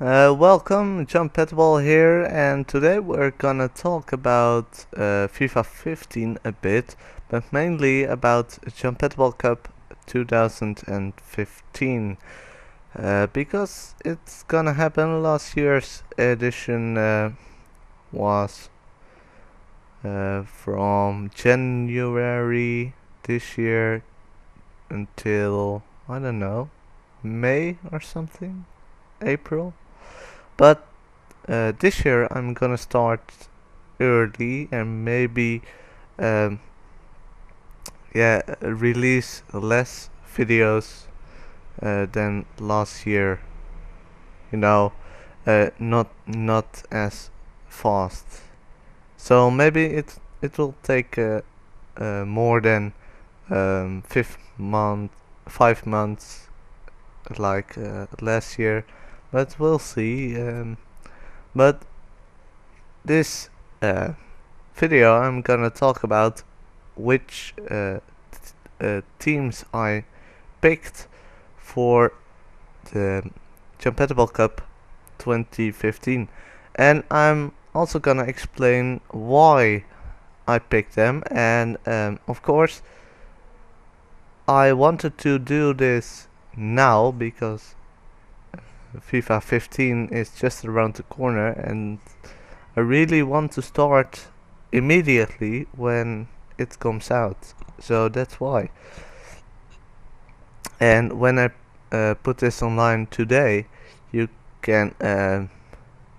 Welcome, Jampetable here, and today we're gonna talk about FIFA 15 a bit, but mainly about Jampetable Cup 2015. Because it's gonna happen. Last year's edition was from January this year until, I don't know, May or something? April? But this year I'm gonna start early and maybe um, release less videos than last year. You know, not as fast. So maybe it will take more than 5 months like last year, but we'll see. But this video I'm gonna talk about which teams I picked for the Jampetable Cup 2015, and I'm also gonna explain why I picked them, and of course I wanted to do this now because FIFA 15 is just around the corner, and I really want to start immediately when it comes out. So that's why. And when I put this online today, you can,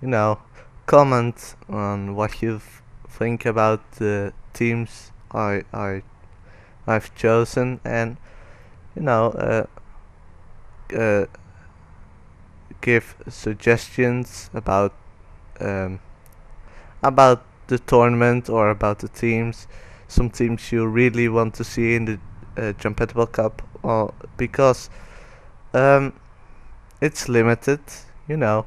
you know, comment on what you think about the teams I've chosen, and you know, uh, give suggestions um, about the tournament or about the teams. Some teams you really want to see in the Jampetable Cup, because um, it's limited. You know,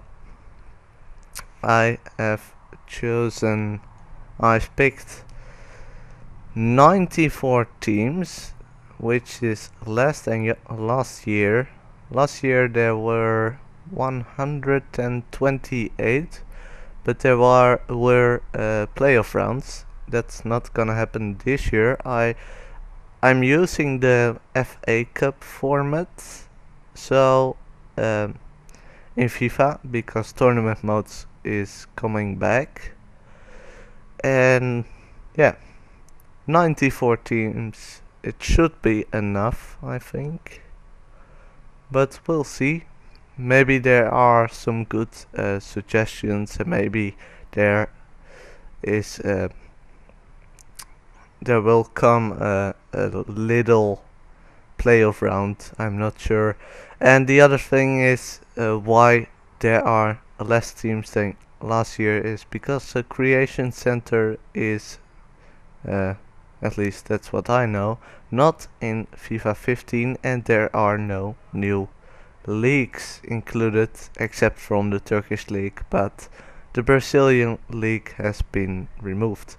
I have chosen. I've picked 94 teams, which is less than last year. Last year there were 128, but there were playoff rounds. That's not gonna happen this year. I'm using the FA Cup format, so in FIFA, because tournament modes is coming back, and yeah, 94 teams. It should be enough, I think, but we'll see. Maybe there are some good suggestions, and maybe there is there will come a little playoff round. I'm not sure. And the other thing is why there are less teams than last year is because the creation center is, at least that's what I know, not in FIFA 15, and there are no new leagues included except from the Turkish league, but the Brazilian league has been removed.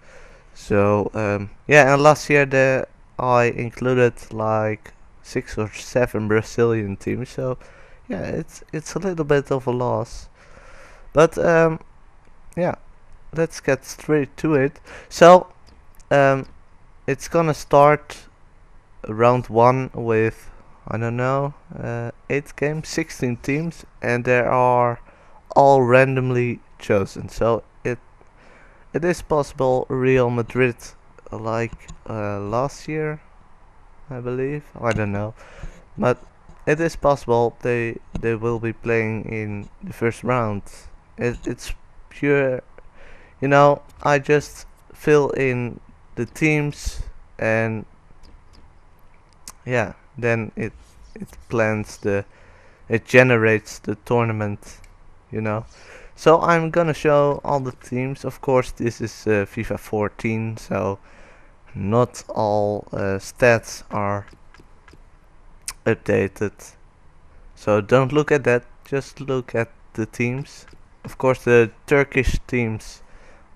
So yeah, and last year I included like 6 or 7 Brazilian teams. So yeah, it's a little bit of a loss, but yeah, let's get straight to it. So um, it's gonna start round one with, I don't know, 8 games, 16 teams, and they are all randomly chosen. So it is possible Real Madrid, like last year, I believe. I don't know, but it is possible they will be playing in the first round. It's pure, you know. I just fill in the teams, and yeah, then it plans it generates the tournament, you know. So I'm gonna show all the teams. Of course, this is FIFA 14, so not all stats are updated. So don't look at that, just look at the teams. Of course, the Turkish teams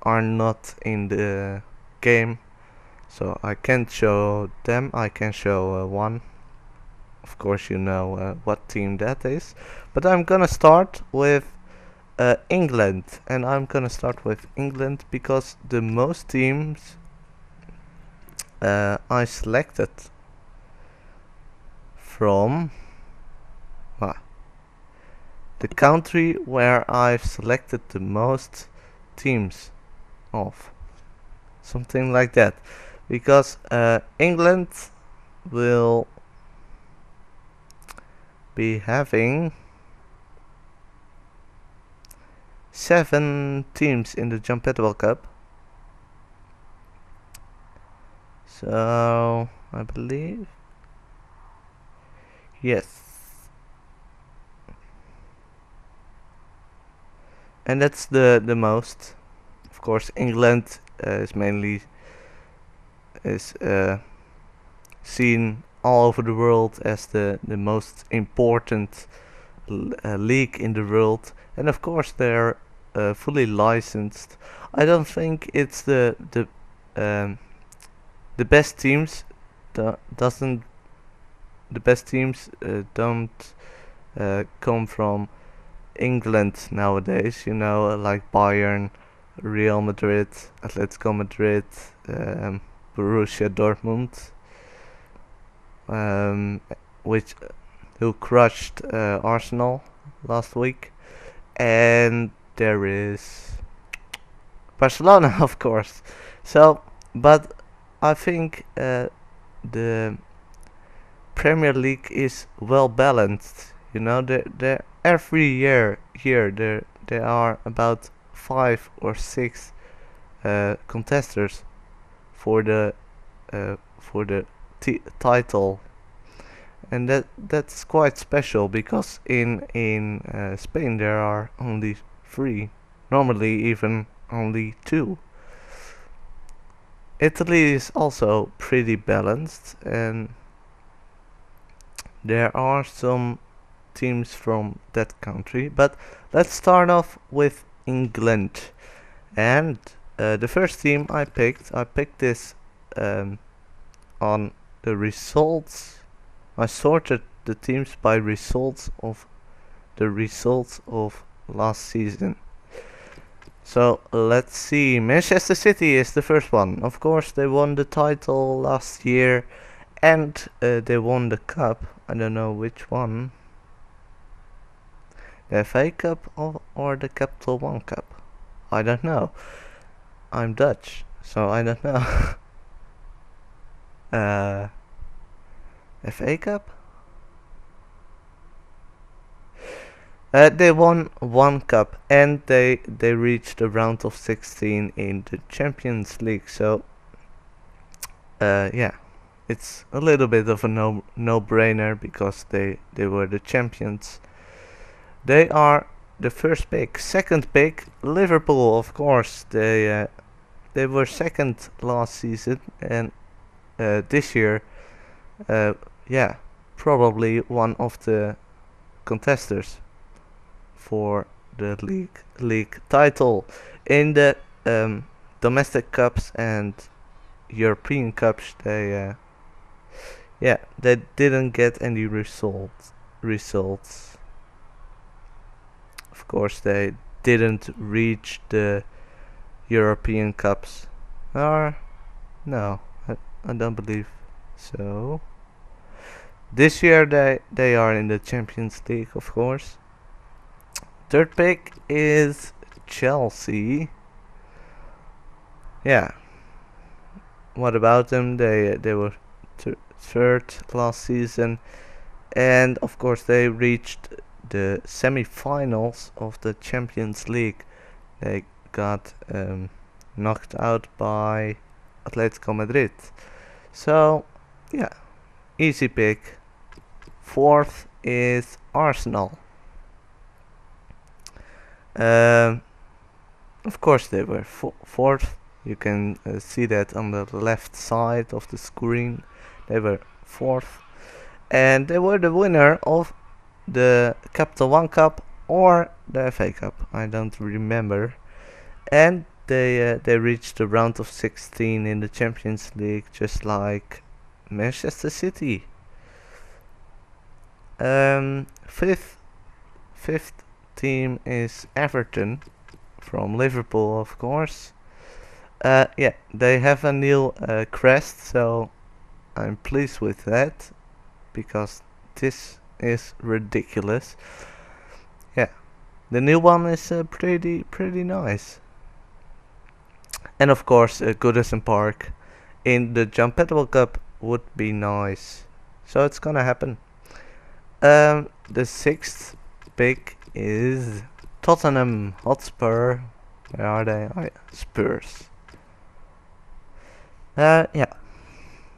are not in the game, so I can't show them. I can show one. Of course, you know what team that is. But I'm gonna start with England, and I'm gonna start with England because the most teams I selected from the country where I've selected the most teams of, something like that, because England will be having 7 teams in the Jampetable Cup. So I believe, yes, and that's the most. Of course, England is mainly seen all over the world as the most important league in the world, and of course they're fully licensed. I don't think it's the best teams doesn't the best teams don't come from England nowadays. You know, like Bayern, Real Madrid, Atletico Madrid, Borussia Dortmund, um, which who crushed Arsenal last week, and there is Barcelona, of course. So, but I think the Premier League is well balanced. You know, there every year here there are about 5 or 6 contesters for the title, and that's quite special because in Spain there are only 3, normally even only 2. Italy is also pretty balanced, and there are some teams from that country. But let's start off with England. And the first team I picked this on the results. I sorted the teams by results of last season. So let's see. Manchester City is the first one. Of course, they won the title last year, and they won the cup. I don't know which one. The FA Cup or the Capital One Cup. I don't know. I'm Dutch, so I don't know. FA Cup? They won 1 cup, and they reached the round of 16 in the Champions League. So yeah, it's a little bit of a no-brainer because they were the champions. They are the first pick. Second pick, Liverpool, of course. They were second last season, and this year, yeah, probably one of the contesters for the league title. In the domestic cups and European cups, they didn't get any results. Of course, they didn't reach the European cups. Or no, I don't believe so. This year they are in the Champions League, of course. Third pick is Chelsea. Yeah. What about them? They were third last season, and of course they reached the semi-finals of the Champions League. They got knocked out by Atletico Madrid. So yeah, easy pick. Fourth is Arsenal. Of course they were fourth. You can see that on the left side of the screen. They were fourth, and they were the winner of the Capital One Cup or the FA Cup. I don't remember. And they reached the round of 16 in the Champions League, just like Manchester City. Fifth team is Everton from Liverpool, of course. Yeah, they have a new crest, so I'm pleased with that because this is ridiculous. Yeah, the new one is pretty nice. And of course, Goodison Park in the Jampetable Cup would be nice. So it's gonna happen. The sixth pick is Tottenham Hotspur. Where are they? Oh, yeah, Spurs. Yeah.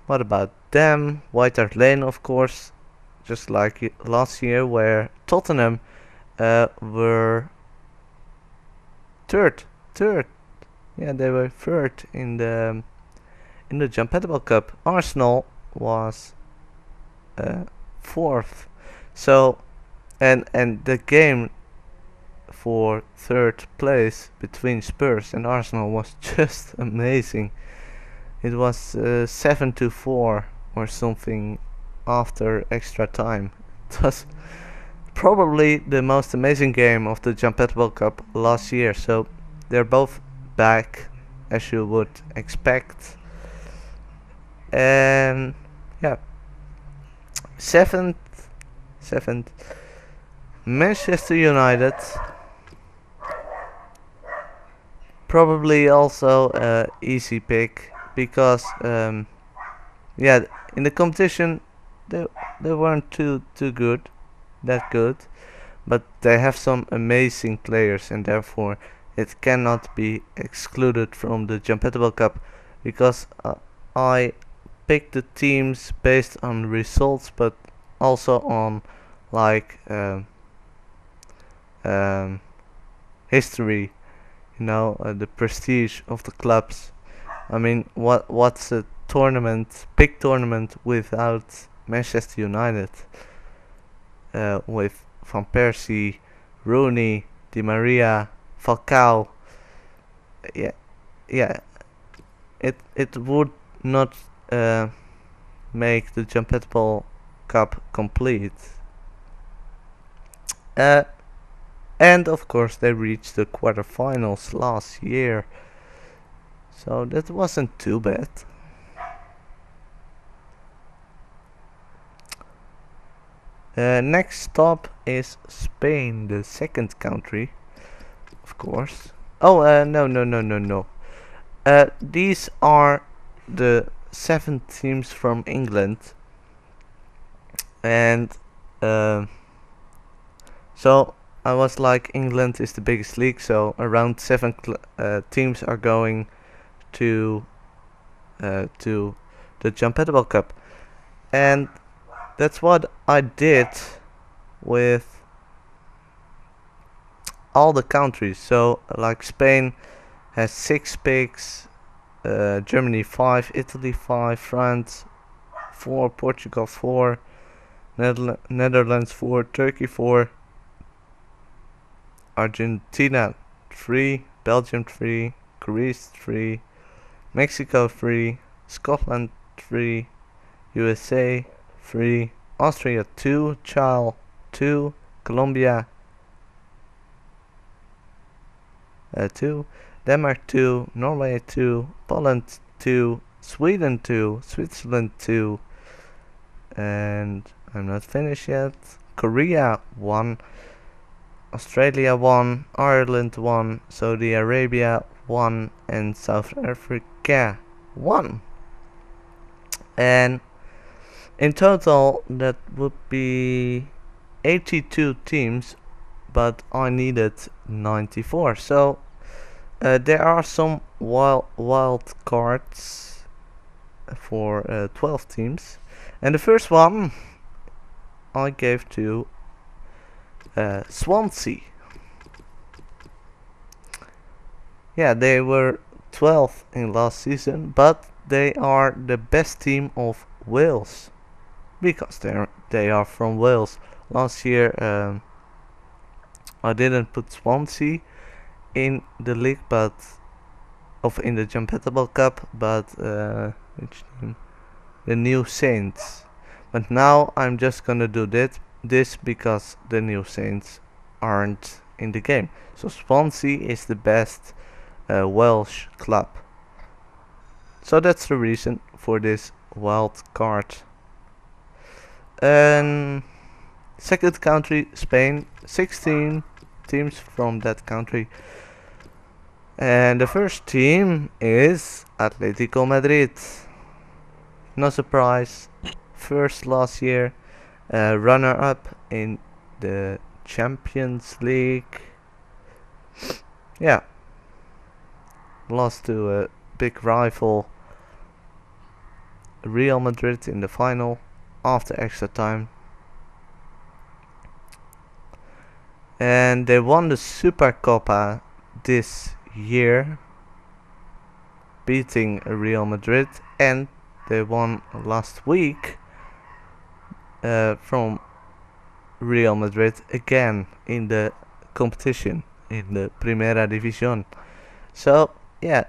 What about them? White Hart Lane, of course, just like last year, where Tottenham were third. Yeah, they were third in the Jampetable Cup. Arsenal was fourth. So, and the game for third place between Spurs and Arsenal was just amazing. It was 7-4 or something after extra time. It was probably the most amazing game of the Jampetable Cup last year. So they're both back, as you would expect. And yeah, seventh, Manchester United. Probably also a easy pick because yeah, in the competition they weren't too good, that good, but they have some amazing players and therefore it cannot be excluded from the Jampetable Cup because I picked the teams based on results but also on like history, you know, the prestige of the clubs. I mean, what's a tournament, big tournament without Manchester United? With Van Persie, Rooney, Di Maria, Falcao. Yeah, yeah. It would not make the Jampetable Cup complete. And of course they reached the quarterfinals last year. So that wasn't too bad. Next stop is Spain, the second country, of course. Oh, no. These are the 7 teams from England. And so I was like, England is the biggest league, so around 7 teams are going to the Jampetable Cup, and that's what I did with all the countries. So like Spain has 6 picks, Germany 5, Italy 5, France 4, Portugal 4, Netherlands 4, Turkey 4, Argentina 3, Belgium 3, Greece 3, Mexico 3, Scotland 3, USA 3, Austria 2, Chile 2, Colombia 2, Denmark 2, Norway 2, Poland 2, Sweden 2, Switzerland 2, and I'm not finished yet. Korea 1, Australia 1, Ireland 1, Saudi Arabia 1, and South Africa 1. And in total that would be 82 teams, but I needed 94. So there are some wild cards for 12 teams. And the first one I gave to Swansea. Yeah, they were 12th in last season, but they are the best team of Wales because they are from Wales. Last year I didn't put Swansea in the league, but in the Jampetable Cup, but which team? The New Saints. But now I'm just gonna do this because the New Saints aren't in the game. So Swansea is the best Welsh club. So that's the reason for this wild card. And second country, Spain, 16 teams from that country. And the first team is Atletico Madrid. No surprise, first last year, runner-up in the Champions League. Yeah, lost to a big rival, Real Madrid, in the final after extra time. And they won the Supercopa this year, beating Real Madrid, and they won last week from Real Madrid again in the competition in the Primera División. So yeah,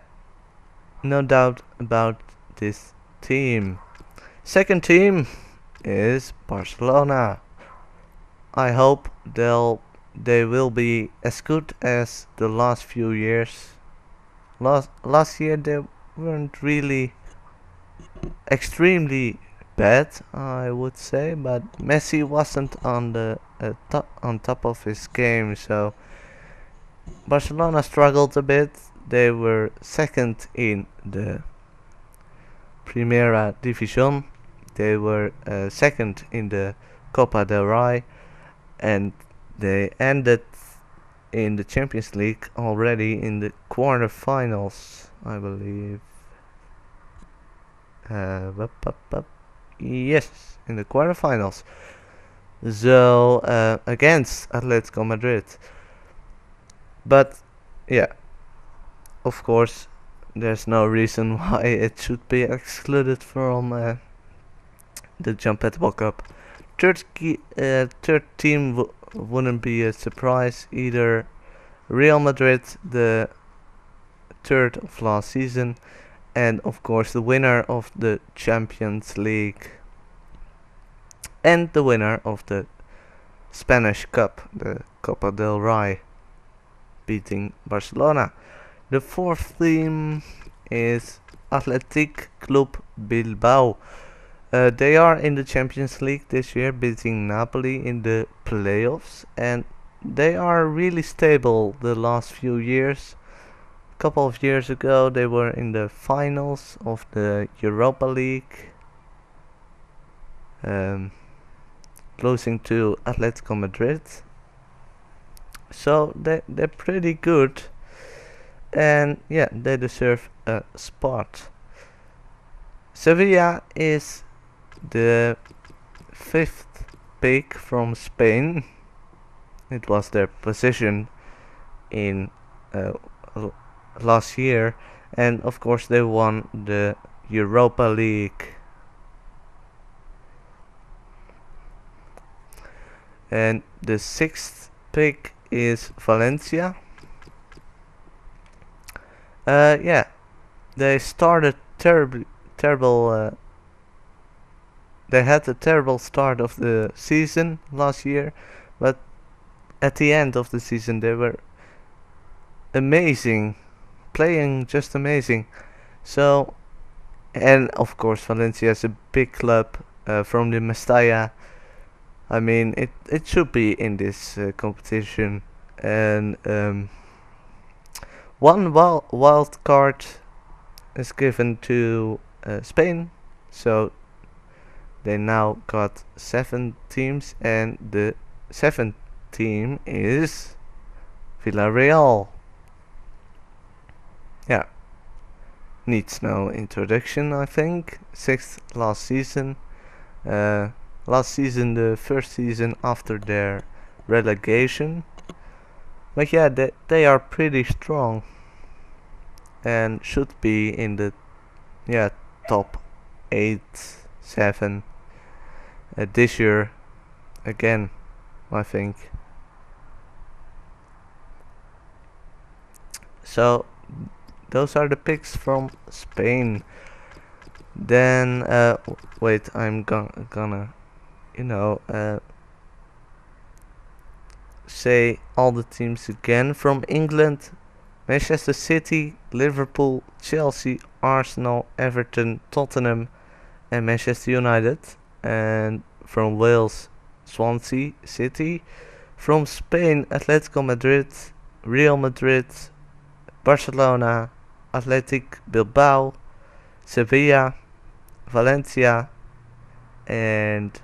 no doubt about this team. Second team is Barcelona. I hope they will be as good as the last few years. Last year they weren't really extremely bad, I would say, but Messi wasn't on the on top of his game, so Barcelona struggled a bit. They were second in the Primera División. They were second in the Copa del Rey, and they ended in the Champions League already in the quarterfinals, I believe. Yes, in the quarterfinals. So against Atletico Madrid. But yeah, of course, there's no reason why it should be excluded from the Jampetable Cup. Third team wouldn't be a surprise either. Real Madrid, the third of last season, and of course the winner of the Champions League and the winner of the Spanish Cup, the Copa del Rey, beating Barcelona. The fourth team is Athletic Club Bilbao. They are in the Champions League this year, beating Napoli in the playoffs, and they are really stable the last few years. A couple of years ago they were in the finals of the Europa League, losing to Atletico Madrid. So they're pretty good, and yeah, they deserve a spot. Sevilla is the fifth pick from Spain. It was their position in last year, and of course they won the Europa League. And the sixth pick is Valencia. Yeah, they started terrible. They had a terrible start of the season last year, but at the end of the season they were amazing, playing just amazing. So, and of course Valencia is a big club from the Mestalla. I mean, it should be in this competition, and one wild card is given to Spain, so they now got 7 teams, and the 7th team is Villarreal. Yeah, needs no introduction, I think. 6th last season. Last season, the first season after their relegation. But yeah, they are pretty strong and should be in the top 8, 7 this year again, I think. So those are the picks from Spain. Then wait, I'm gonna say all the teams again. From England, Manchester City, Liverpool, Chelsea, Arsenal, Everton, Tottenham, and Manchester United. And from Wales, Swansea City. From Spain, Atletico Madrid, Real Madrid, Barcelona, Athletic Bilbao, Sevilla, Valencia, and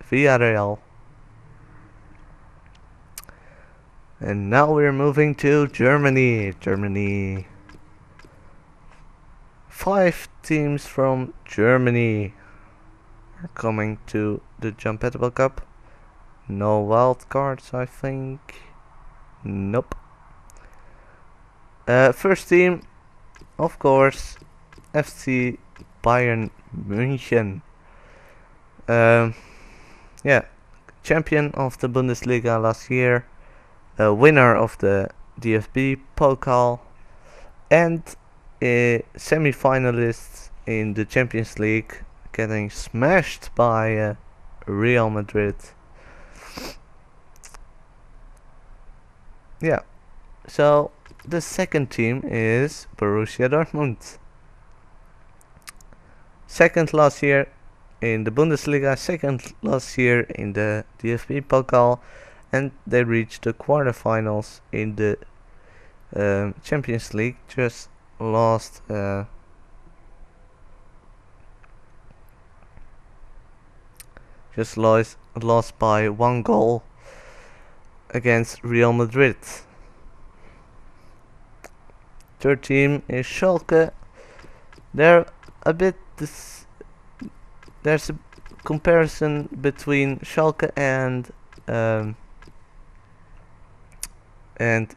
Villarreal. And now we're moving to Germany. Germany. 5 teams from Germany are coming to the Jampetable Cup. No wild cards, I think. Nope. First team, of course, FC Bayern München. Yeah, champion of the Bundesliga last year, winner of the DFB Pokal, and semi-finalists in the Champions League, getting smashed by Real Madrid. Yeah, so the second team is Borussia Dortmund. Second last year in the Bundesliga, second last year in the DFB Pokal, and they reached the quarterfinals in the Champions League. Just lost lost by 1 goal against Real Madrid. Third team is Schalke. They're a bit there's a comparison between Schalke and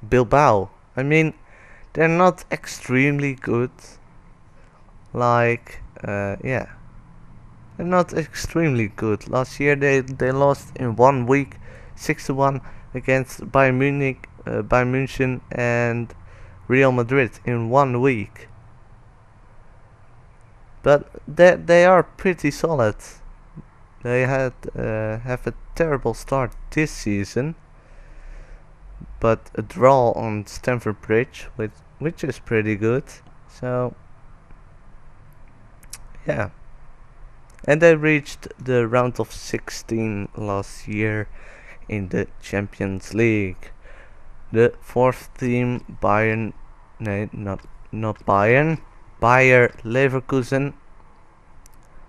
Bilbao. I mean, they're not extremely good. Like, yeah, they're not extremely good. Last year they lost in 1 week, 6-1 against Bayern Munich, Bayern München, and Real Madrid in 1 week. But they are pretty solid. They have a terrible start this season, but a draw on Stamford Bridge, which is pretty good. So yeah, and they reached the round of 16 last year in the Champions League. The fourth team, Bayern, not Bayern, Bayer Leverkusen.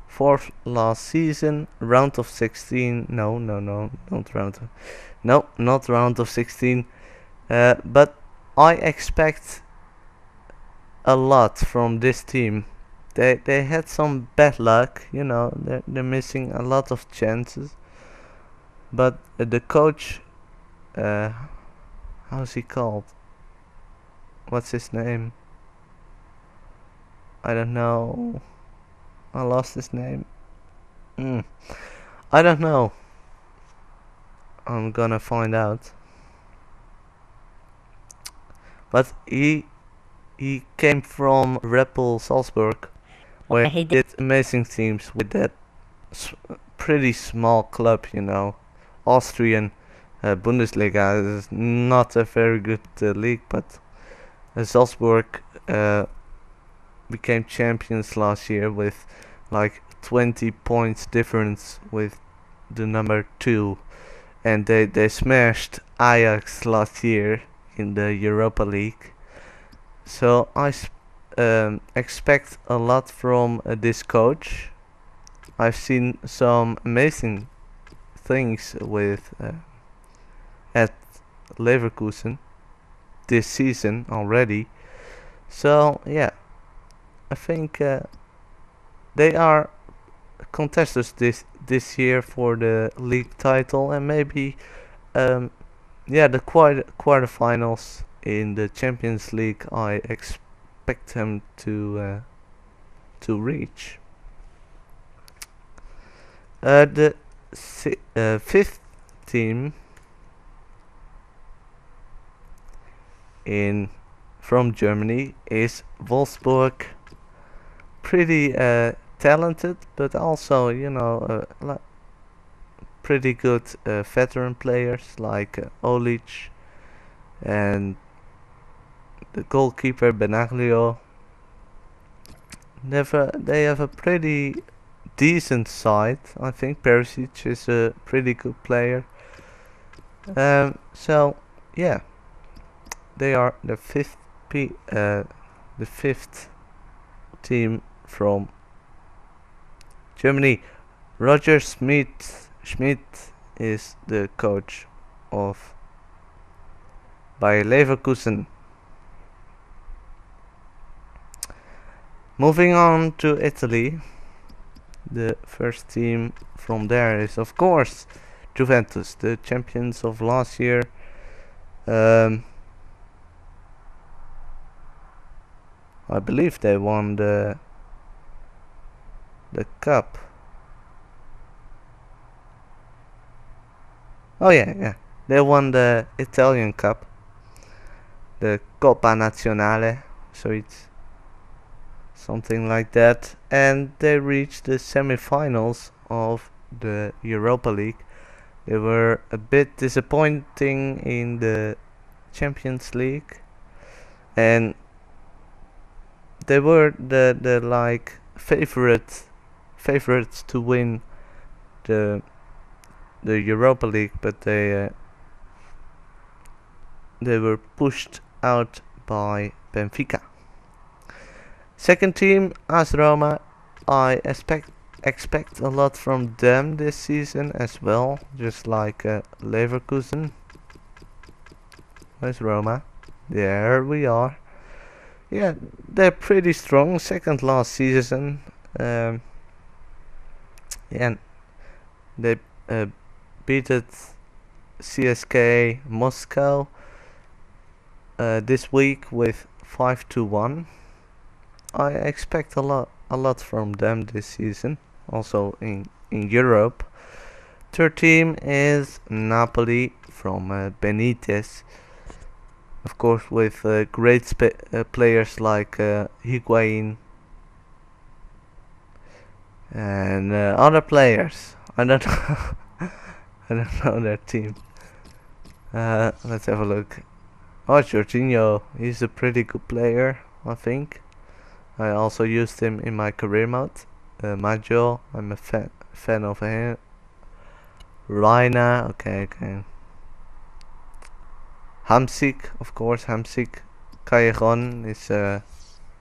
Fourth last season, round of 16. No, not round of 16. But I expect a lot from this team. They had some bad luck, you know. They're missing a lot of chances. But the coach, how's he called? What's his name? I don't know. I lost his name. I don't know. I'm gonna find out. But he came from Red Bull Salzburg, where he did amazing teams with that pretty small club, you know. Austrian Bundesliga is not a very good league, but Salzburg became champions last year with like 20 points difference with the number 2, and they smashed Ajax last year in the Europa League. So I expect a lot from this coach. I've seen some amazing things with at Leverkusen this season already. So yeah, I think they are contestants this year for the league title, and maybe yeah, the quarterfinals in the Champions League. I expect them to reach. The fifth team from Germany is Wolfsburg. Pretty talented, but also, you know, pretty good veteran players like Olic and the goalkeeper Benaglio. They have a pretty decent side. I think Perisic is a pretty good player. So yeah, they are the fifth team from Germany. Roger Schmidt is the coach of Bayer Leverkusen. Moving on to Italy, the first team from there is of course Juventus, the champions of last year. I believe they won the cup. Oh yeah, they won the Italian Cup, the Coppa Nazionale, so it's something like that, and they reached the semi-finals of the Europa League. They were a bit disappointing in the Champions League, and they were the like favorites to win the Europa League, but they were pushed out by Benfica. Second team, AS Roma. I expect a lot from them this season as well, just like Leverkusen. Where's Roma? There we are. Yeah, they're pretty strong. Second last season. And they beat CSK Moscow this week with 5-1. I expect a lot from them this season, also in Europe. Third team is Napoli from Benitez, of course, with great players like Higuain and other players. I don't know. I don't know their team. Let's have a look. Oh, Jorginho, he's a pretty good player, I think. I also used him in my career mode. Maggio, I'm a fan of him. Reina, okay. Hamsik, of course, Hamsik. Callejon is a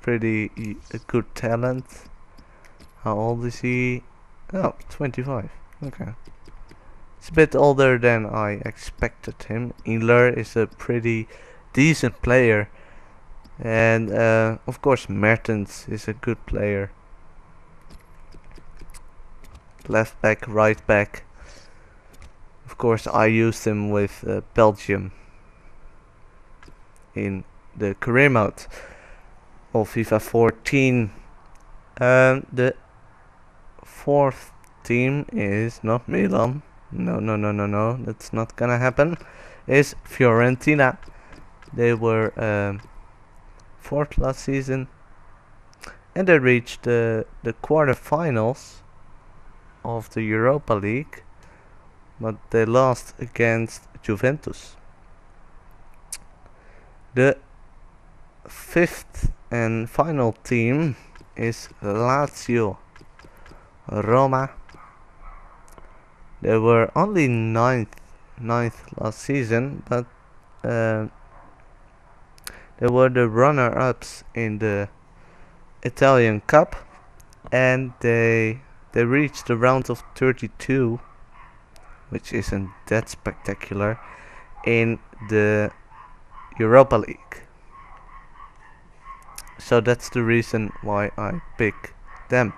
pretty good talent. How old is he? Oh, 25. Okay. It's a bit older than I expected him. Inler is a pretty decent player. And of course Mertens is a good player. Left back, right back. Of course I used him with Belgium in the career mode of FIFA 14. The fourth team is not Milan. No, that's not gonna happen. Is Fiorentina. They were fourth last season, and they reached the quarterfinals of the Europa League, but they lost against Juventus. The fifth and final team is Lazio Roma. They were only ninth last season, but they were the runner-ups in the Italian Cup, and they reached the round of 32, which isn't that spectacular, in the Europa League. So that's the reason why I pick them.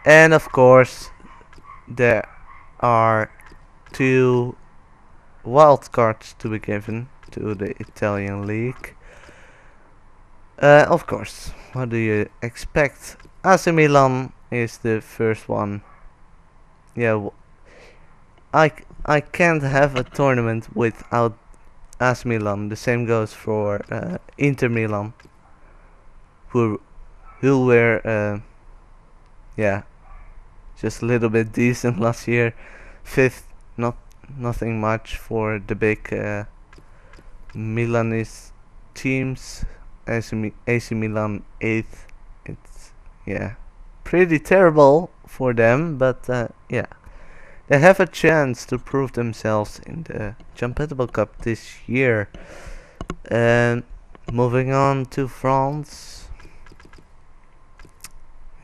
And of course, there are 2 wildcards to be given to the Italian League. Of course, what do you expect? AC Milan is the first one. Yeah, I can't have a tournament without AC Milan. The same goes for Inter Milan, who were just a little bit decent last year, fifth not nothing much for the big Milanese teams. AC Milan 8th. It's yeah, pretty terrible for them, but yeah, they have a chance to prove themselves in the Jampetable Cup this year. And moving on to France.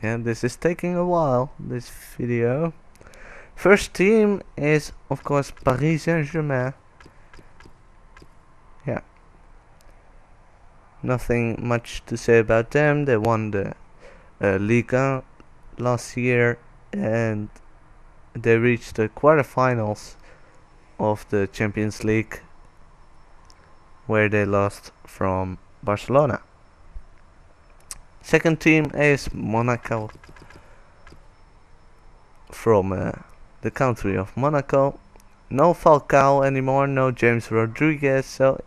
Yeah, this is taking a while, this video. First team is, of course, Paris Saint-Germain. Yeah. Nothing much to say about them. They won the Liga last year and they reached the quarterfinals of the Champions League, where they lost from Barcelona. Second team is Monaco, from the country of Monaco. No Falcao anymore, no James Rodriguez, so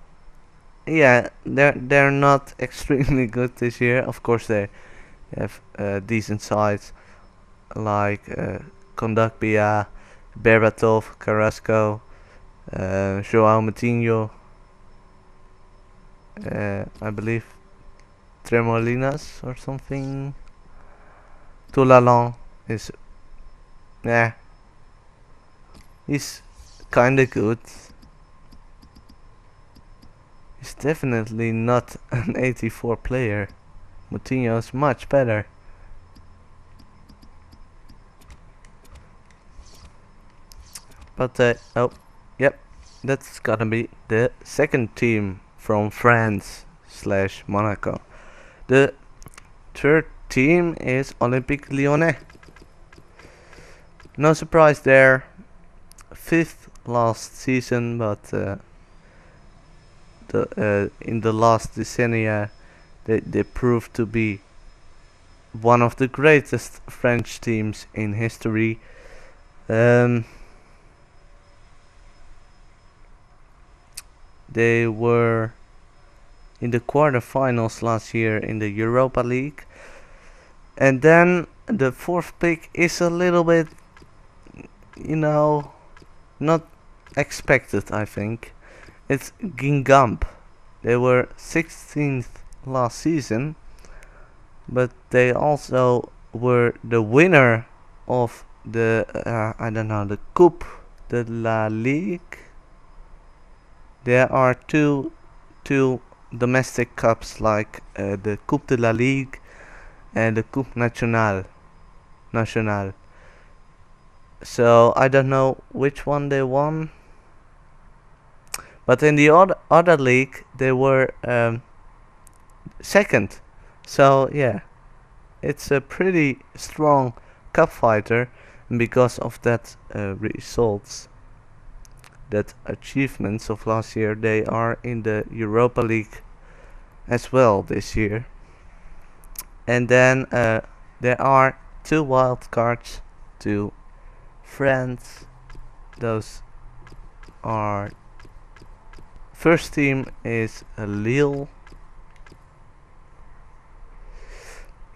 yeah, they're not extremely good this year. Of course, they have decent sides like Kondogbia, Berbatov, Carrasco, Joao Moutinho, I believe Tremolinas or something. Toulalan is, yeah, he's kinda good. He's definitely not an 84 player. Moutinho is much better. But oh, yep, that's gonna be the second team from France / Monaco. The third team is Olympique Lyonnais. No surprise there. 5th last season, but in the last decennia they proved to be one of the greatest French teams in history. They were in the quarterfinals last year in the Europa League. And then the fourth pick is a little bit, not expected, I think. It's Guingamp. They were 16th last season, but they also were the winner of the, the Coupe de la Ligue. There are two domestic cups like the Coupe de la Ligue and the Coupe Nationale. So I don't know which one they won, but in the other league they were second. So yeah, it's a pretty strong cup fighter, and because of that results, that achievements of last year, they are in the Europa League as well this year. And then there are 2 wild cards to France. Those are, first team is Lille.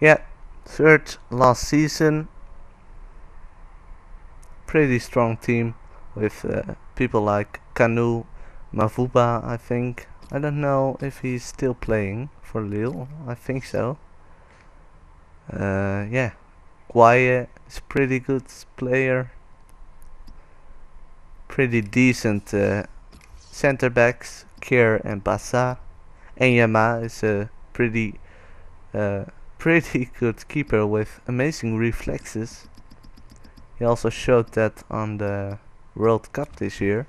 Yeah, 3rd last season. Pretty strong team with people like Kanu, Mavuba, I think. I don't know if he's still playing for Lille. I think so. Yeah, Guaye is pretty good player. Pretty decent center backs, Kier and Bassa. Enyama is a pretty good keeper with amazing reflexes. He also showed that on the World Cup this year.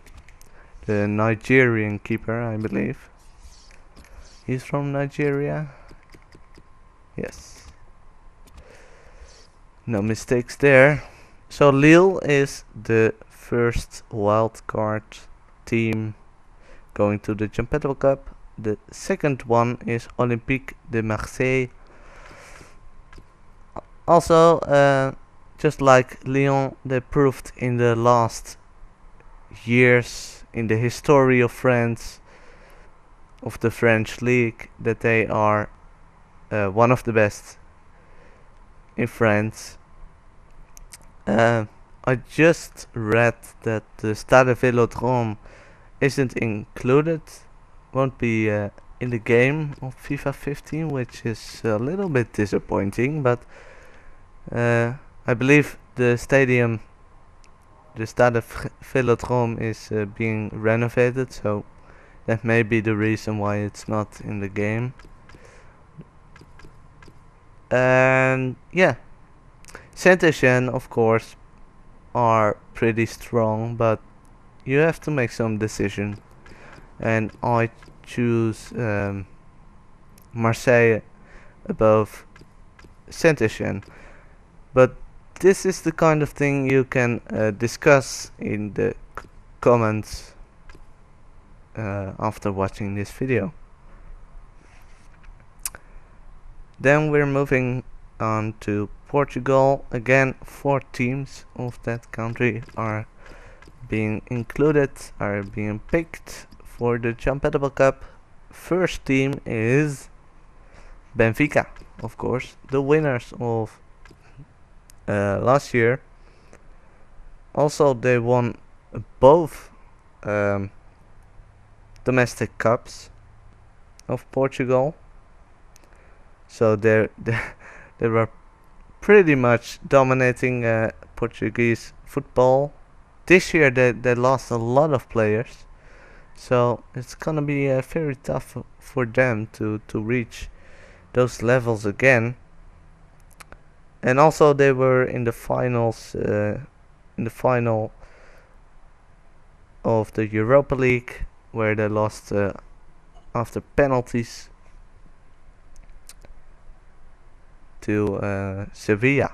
The Nigerian keeper, I believe. He's from Nigeria. Yes. No mistakes there. So Lille is the first wildcard team going to the Jampetable Cup. The second one is Olympique de Marseille. Also, just like Lyon, they proved in the last years in the history of France, of the French league, that they are one of the best in France. I just read that the Stade Velodrome isn't included, won't be in the game of FIFA 15, which is a little bit disappointing, but I believe the stadium, the Stade Velodrome, is being renovated, so that may be the reason why it's not in the game. And yeah, Saint-Etienne, of course, are pretty strong, but you have to make some decision, and I choose Marseille above Saint-Etienne. But this is the kind of thing you can discuss in the comments after watching this video. Then we're moving on to Portugal. Again, 4 teams of that country are being included, are being picked for the Jampetable Cup. First team is Benfica, of course, the winners of last year. Also, they won both domestic cups of Portugal, so they were pretty much dominating Portuguese football. This year they lost a lot of players, so it's gonna be very tough for them to reach those levels again. And also they were in the finals, in the final of the Europa League, where they lost after penalties to Sevilla.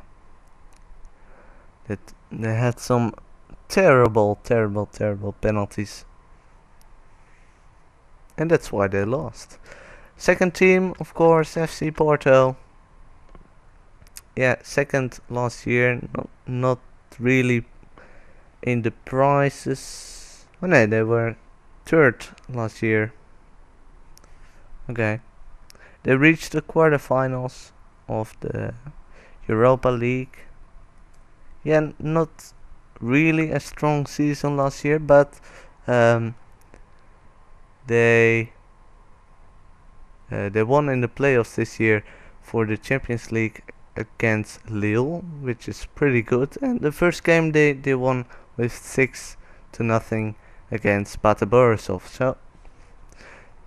That they had some terrible penalties, and that's why they lost. Second team, of course, FC Porto. Yeah, second last year, not really in the prizes. Oh no, they were third last year. Okay, they reached the quarterfinals of the Europa League. Yeah, not really a strong season last year, but they won in the playoffs this year for the Champions League against Lille, which is pretty good. And the first game they won with 6-0 against Bate Borisov. So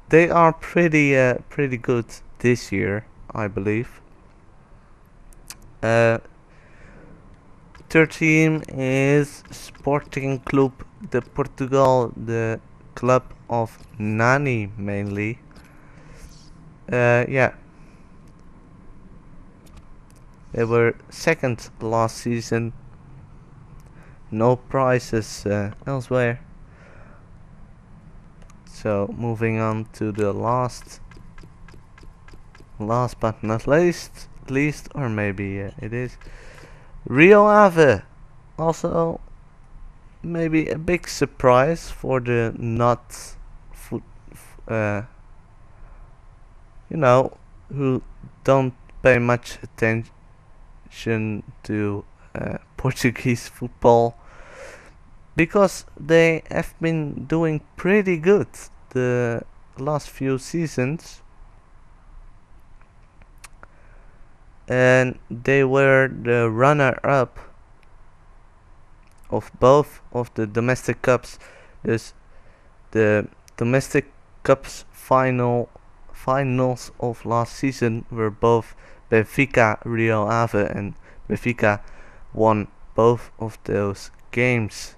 they are pretty good this year, I believe. Third team is Sporting Clube de Portugal, the club of Nani mainly. Yeah, they were second last season. No prizes elsewhere. So moving on to the last but not least, or maybe it is Rio Ave. Also, maybe a big surprise for the not who don't pay much attention to Portuguese football, because they have been doing pretty good the last few seasons, and they were the runner-up of both of the domestic cups. There's the domestic cups finals of last season were both Benfica Rio Ave, and Benfica won both of those games.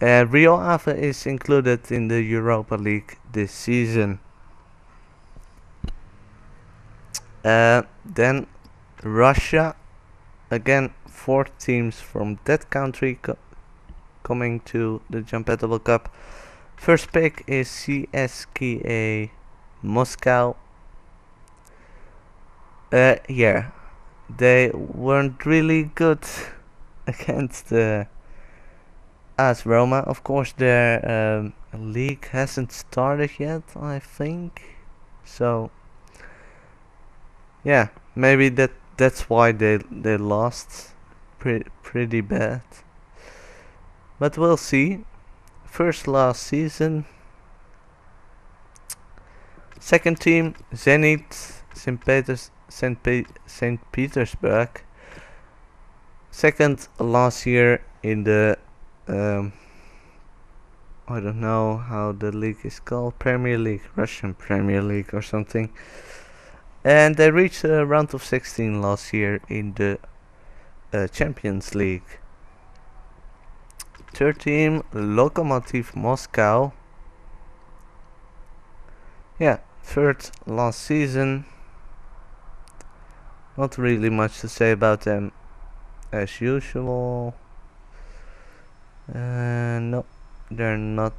Rio Ave is included in the Europa League this season. Then Russia, again 4 teams from that country coming to the Jampetable Cup. First pick is CSKA Moscow. Yeah, they weren't really good against AS Roma. Of course, their league hasn't started yet, I think. So yeah, maybe that's why they lost pretty bad. but we'll see. First last season. Second team, Zenit St. Petersburg. Second last year in the I don't know how the league is called, Premier League, Russian Premier League or something. And they reached a round of 16 last year in the Champions League. Third team, Lokomotiv Moscow. Yeah, third last season. Not really much to say about them as usual. No, they're not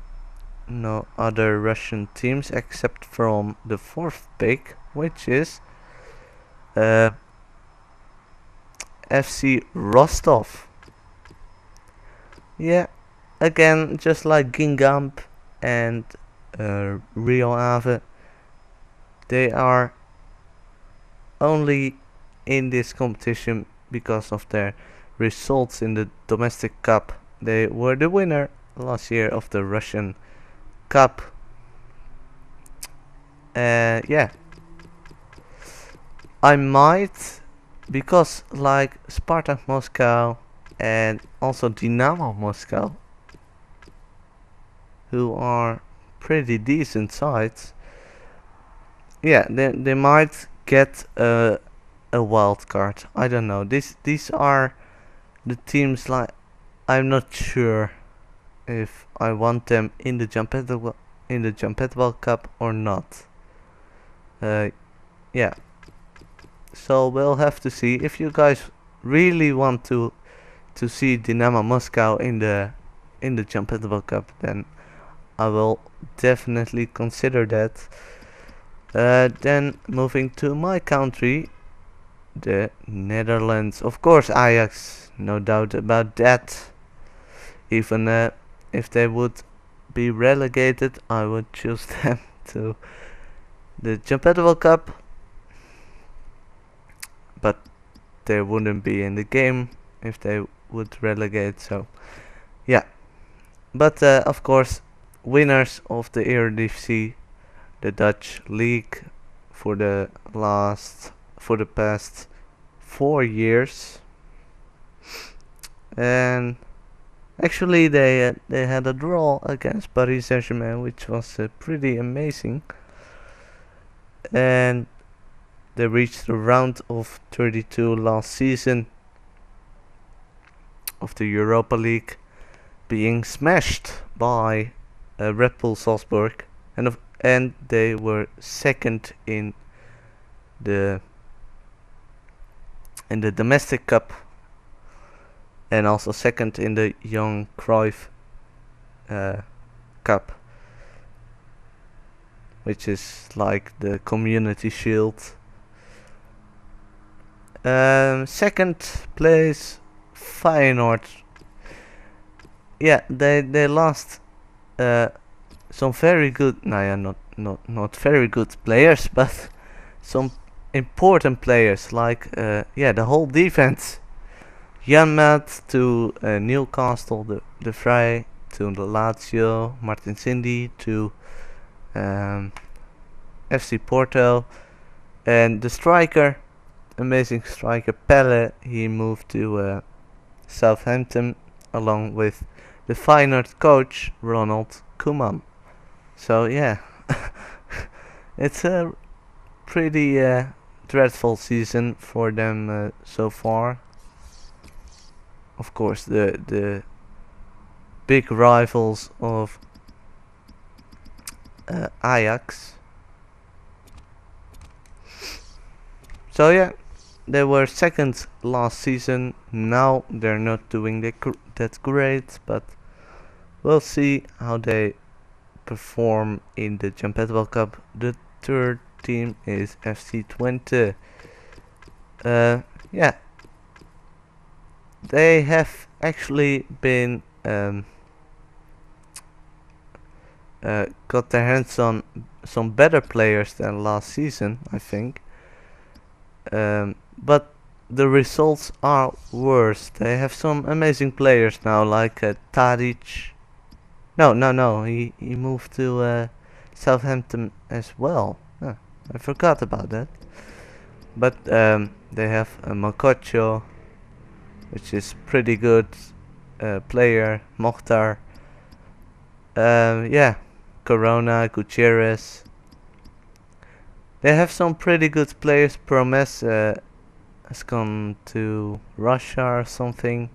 no other Russian teams except from the fourth pick, which is FC Rostov. Yeah, again, just like Guingamp and Rio Ave, they are only in this competition because of their results in the domestic cup. They were the winner last year of the Russian Cup. Yeah, I might, because like Spartak Moscow and also Dynamo Moscow, who are pretty decent sides, yeah, they might get a wild card. I don't know. These are the teams, like, I'm not sure if I want them in the Jampetable Cup or not. Yeah. So we'll have to see. If you guys really want to see Dynamo Moscow in the Jampetable Cup, then I will definitely consider that. Then moving to my country, the Netherlands. Of course, Ajax, no doubt about that. Even if they would be relegated, I would choose them to the Jampetable Cup. But they wouldn't be in the game if they would relegate, so yeah. But of course, winners of the Eredivisie, the Dutch league, for the past 4 years. And actually they had a draw against Paris Saint-Germain, which was pretty amazing. And they reached the round of 32 last season of the Europa League, being smashed by Red Bull Salzburg, and they were second in the domestic cup, and also second in the Young Cruyff Cup, which is like the Community Shield. Second place, Feyenoord. Yeah, they lost some very good, not very good players, but some important players, like the whole defense. Janmaat to Newcastle, De Vrij to the Lazio, Martin Cindy to FC Porto, and the striker, amazing striker Pelle, he moved to Southampton along with the Feyenoord coach Ronald Koeman. So yeah, it's a pretty dreadful season for them so far. Of course, the big rivals of Ajax. So yeah, they were second last season. Now they're not doing that great, but we'll see how they perform in the Jampetable Cup. The third team is FC Twente. Yeah, they have actually been got their hands on some better players than last season, I think. But the results are worse. They have some amazing players now, like Tadic. No. He moved to Southampton as well. Huh, I forgot about that. But they have Makocho, which is pretty good player. Mokhtar. Yeah, Corona, Gutierrez. They have some pretty good players. Promes has gone to Russia or something.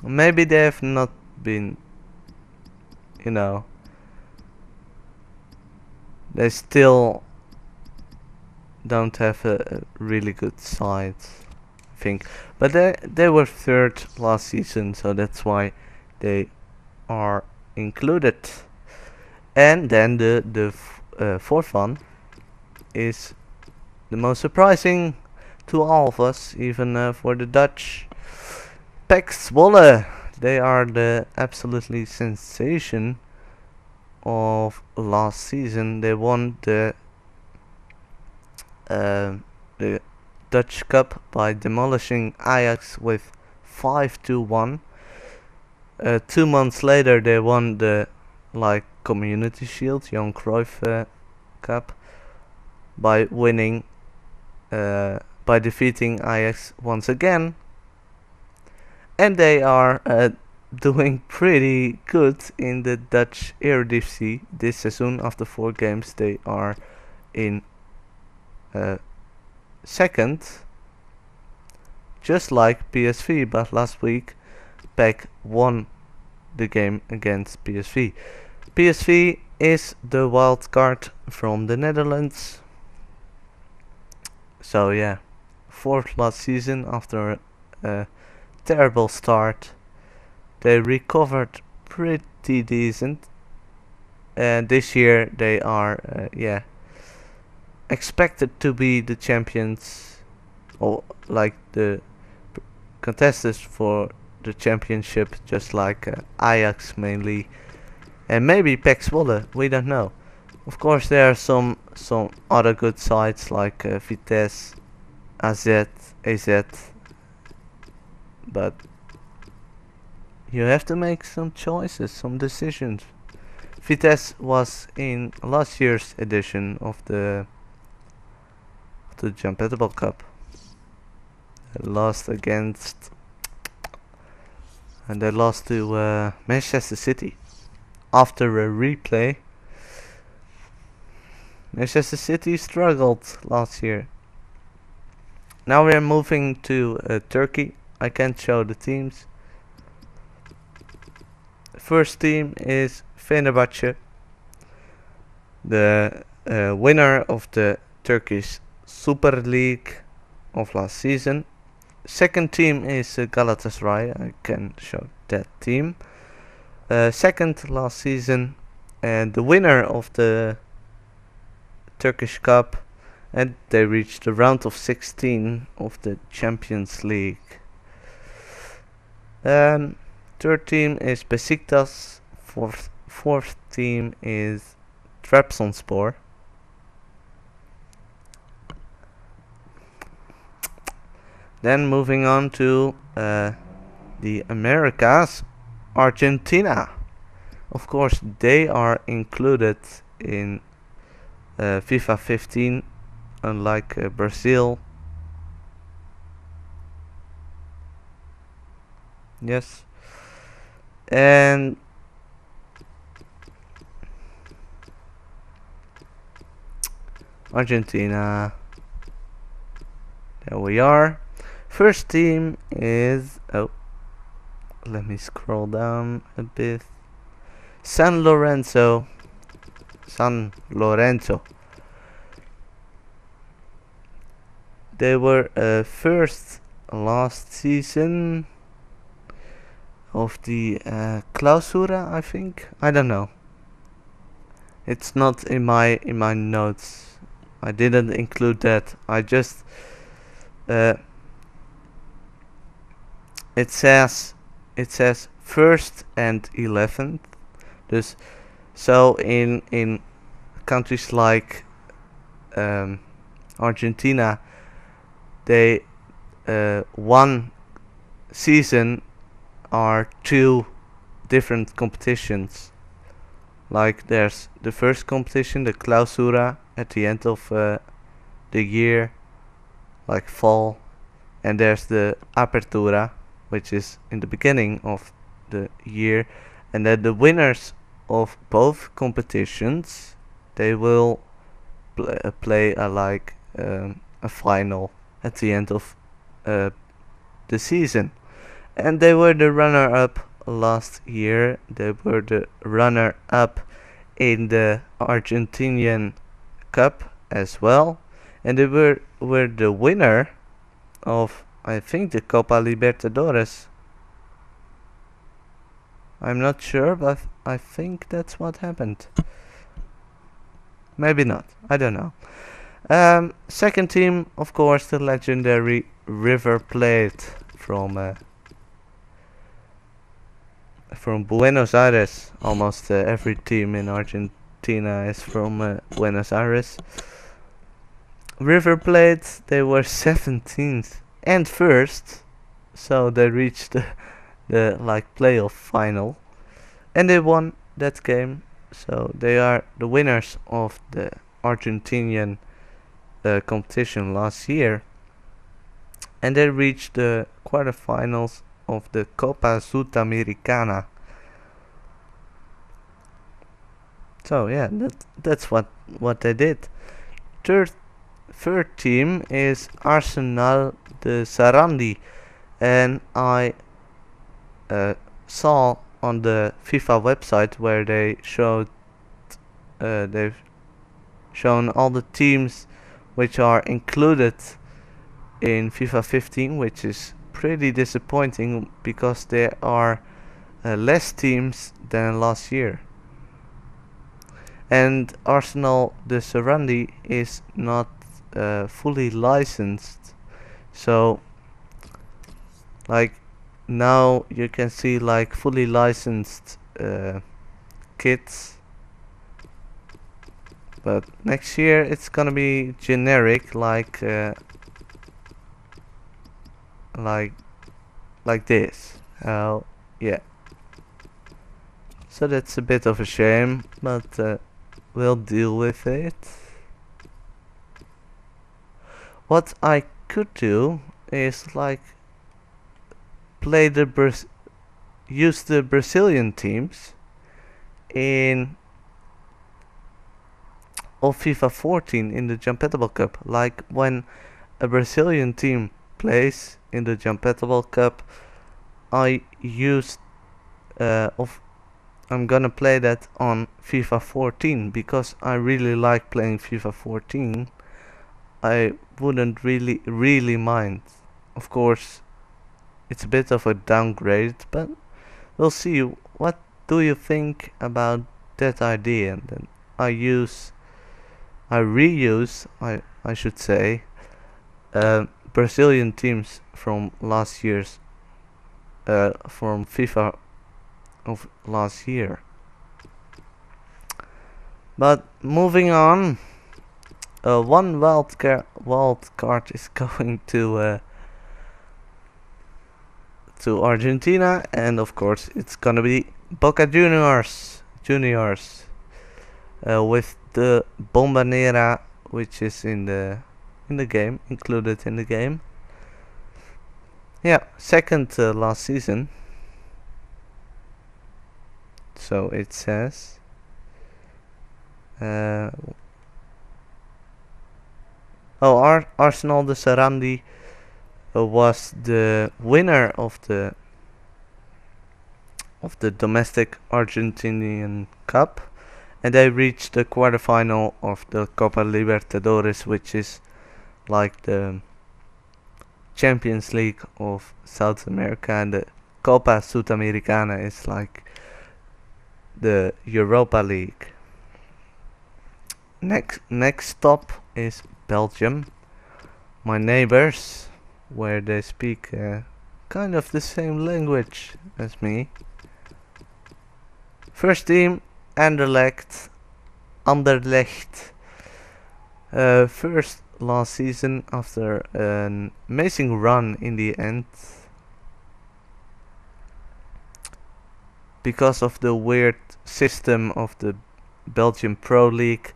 Maybe they have not been, you know, they still don't have a really good side, I think. But they were third last season, so that's why they are included. And then the fourth one is the most surprising to all of us, even for the Dutch. PEC Zwolle. They are the absolutely sensation of last season. They won the Dutch Cup by demolishing Ajax with 5-1. 2 months later, they won the Community Shield, Johan Cruyff Cup, by winning, by defeating Ajax once again. And they are doing pretty good in the Dutch Eredivisie this season. After 4 games, they are in second, just like PSV. But last week, PEC won the game against PSV. PSV is the wild card from the Netherlands. So yeah, 4th last season after a terrible start. They recovered pretty decent, and this year they are expected to be the champions, or like the contestants for the championship, just like Ajax mainly, and maybe PEC Zwolle. We don't know. Of course, there are some other good sides like Vitesse, AZ, but you have to make some choices, some decisions. Vitesse was in last year's edition of the Jampetable Cup. They lost against, and they lost to Manchester City after a replay. Manchester City struggled last year. Now we are moving to Turkey. I can't show the teams. First team is Fenerbahce, the winner of the Turkish Super League of last season. Second team is Galatasaray. I can show that team. Second last season, and the winner of the Turkish Cup, and they reached the round of 16 of the Champions League. Third team is Besiktas. Fourth team is Trabzonspor. Then moving on to the Americas, Argentina. Of course, they are included in FIFA 15, unlike Brazil. Yes. And Argentina. There we are. First team is, let me scroll down a bit. San Lorenzo. They were first last season of the Clausura, I think. I don't know. It's not in my notes. I didn't include that. I just it says first and 11th. So in countries like Argentina, they one season are two different competitions. Like there's the first competition, the Clausura, at the end of the year, like fall, and there's the Apertura, which is in the beginning of the year, and then the winners of both competitions, they will play a final at the end of uh, the season. And they were the runner-up last year. They were the runner-up in the Argentinian Cup as well, and they were the winner of, I think, the Copa Libertadores. I'm not sure, but I think that's what happened. Maybe not. I don't know. Second team, of course, the legendary River Plate from Buenos Aires. Almost every team in Argentina is from Buenos Aires. River Plate, they were 17th and first, so they reached the playoff final, and they won that game. So they are the winners of the Argentinian competition last year, and they reached the quarterfinals of the Copa Sudamericana. So yeah, that's what they did. Third team is Arsenal de Sarandi, and I saw on the FIFA website where they've shown all the teams which are included in FIFA 15, which is pretty disappointing because there are less teams than last year. And Arsenal de Sarandi is not fully licensed, so now you can see fully licensed kits, but next year it's gonna be generic like this. Yeah, so that's a bit of a shame, but we'll deal with it. What I could do is play use the Brazilian teams of FIFA 14 in the Jampetable Cup. Like when a Brazilian team plays in the Jampetable Cup, I'm gonna play that on FIFA 14 because I really like playing FIFA 14. I wouldn't really mind. Of course, it's a bit of a downgrade, but we'll see. What do you think about that idea? And then I reuse, I should say, Brazilian teams from last year's, from FIFA of last year. But moving on, one wild card is going to Argentina, and of course it's gonna be Boca Juniors with the Bombonera, which is in the game, included in the game. Yeah, second last season. So it says. Arsenal de Sarandi was the winner of the domestic Argentinian Cup, and they reached the quarterfinal of the Copa Libertadores, which is like the Champions League of South America, and the Copa Sudamericana is like the Europa League. Next stop is Belgium, my neighbors, where they speak kind of the same language as me. First team, Anderlecht. First last season after an amazing run in the end. Because of the weird system of the Belgian Pro League,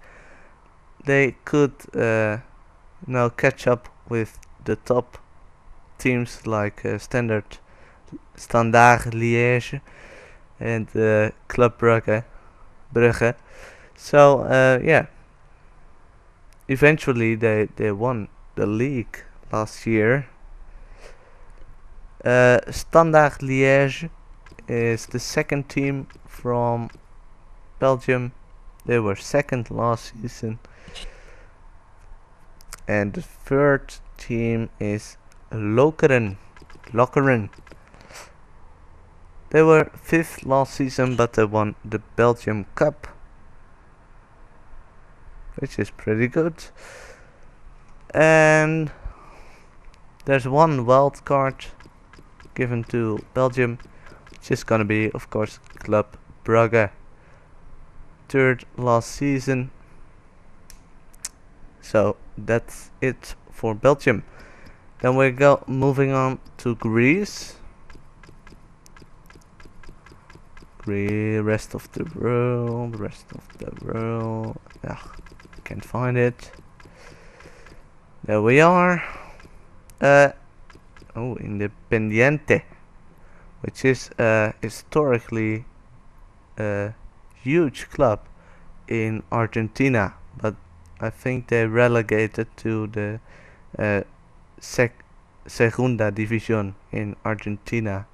they could now catch up with the top teams like Standard Liège and Club Brugge. So yeah, eventually they won the league last year. Standard Liège is the second team from Belgium. They were second last season. And the third team is Lokeren. They were fifth last season, but they won the Belgium Cup, which is pretty good. And there's one wild card given to Belgium, which is gonna be, of course, Club Brugge. Third last season. So that's it for Belgium. Then we go moving on to Greece. Rest of the world. Ugh, can't find it. There we are. Independiente, which is historically a huge club in Argentina, but I think they relegated to the Segunda Division in Argentina.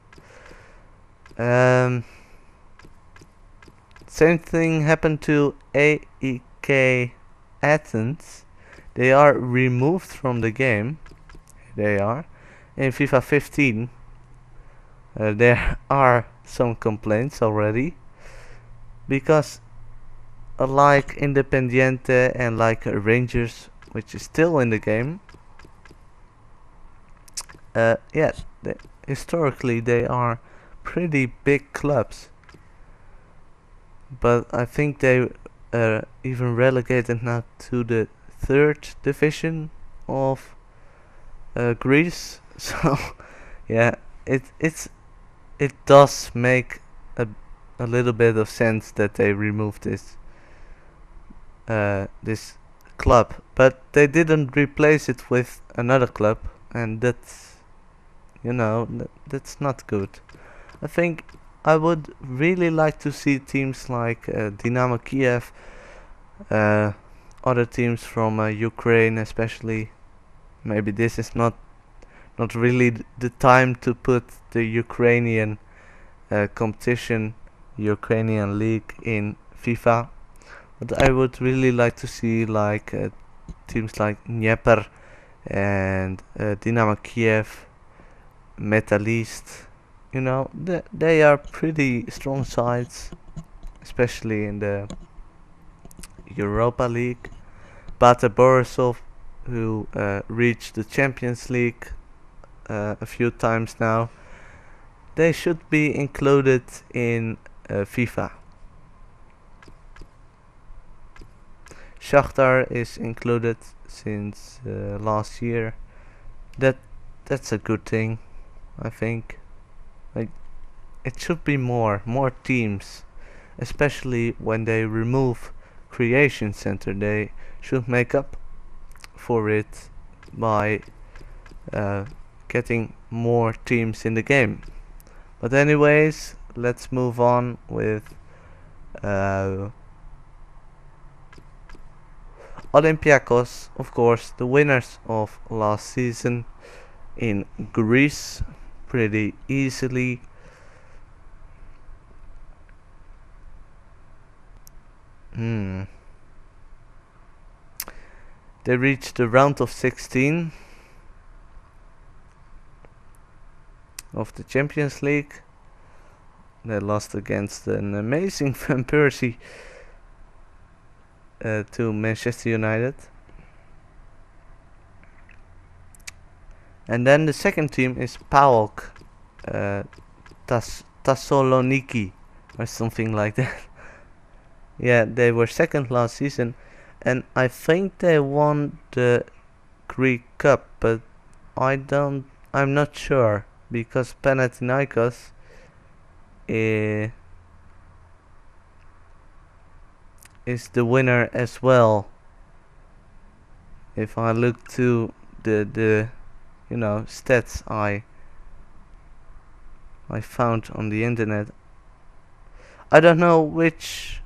Same thing happened to AEK Athens. They are removed from the game. They are in FIFA 15. There are some complaints already because like Independiente and like Rangers, which is still in the game, yeah, historically they are pretty big clubs, but I think they even relegated now to the third division of Greece. So yeah, it does make a little bit of sense that they removed this club, but they didn't replace it with another club, and that's, you know, that's not good. I think I would really like to see teams like Dynamo Kiev, other teams from Ukraine especially. Maybe this is not really the time to put the Ukrainian competition, Ukrainian league in FIFA. But I would really like to see like teams like Dnieper and Dynamo Kiev, Metalist. You know, they are pretty strong sides, especially in the Europa League. Bata Borisov, who reached the Champions League a few times now, they should be included in FIFA. Shakhtar is included since last year. That's a good thing, I think. Like, it should be more teams, especially when they remove Creation Center. They should make up for it by getting more teams in the game. But anyways, let's move on with Olympiacos, of course, the winners of last season in Greece pretty easily. They reached the round of 16 of the Champions League. They lost against an amazing Van Persie to Manchester United. And then the second team is PAOK Thessaloniki or something like that. Yeah, they were second last season, and I think they won the Greek Cup, but I'm not sure because Panathinaikos is the winner as well. If I look to the stats I found on the internet, I don't know which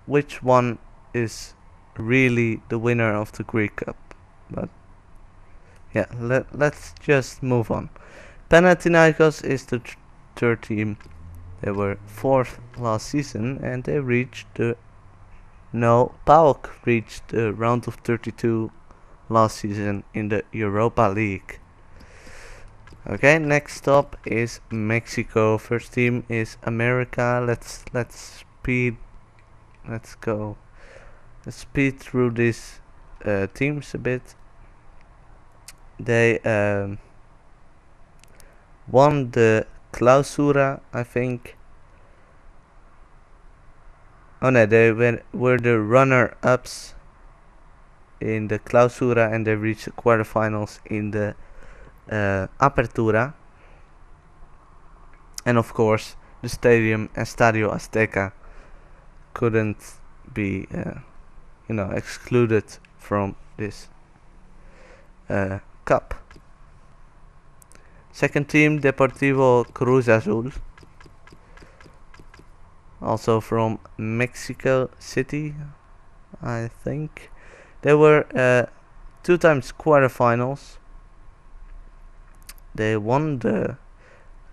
one is really the winner of the Greek Cup, but yeah, let's just move on. Panathinaikos is the third team. They were fourth last season, and they reached the PAOK reached the round of 32 last season in the Europa League. Okay, next up is Mexico. First team is America. Let's go. Let's speed through these teams a bit. They won the Clausura, I think. Oh no, they were the runner-ups in the Clausura, and they reached the quarterfinals in the Apertura. And of course, the stadium Estadio Azteca couldn't be excluded from this cup. Second team, Deportivo Cruz Azul, also from Mexico City, I think. They were 2 times quarterfinals. They won the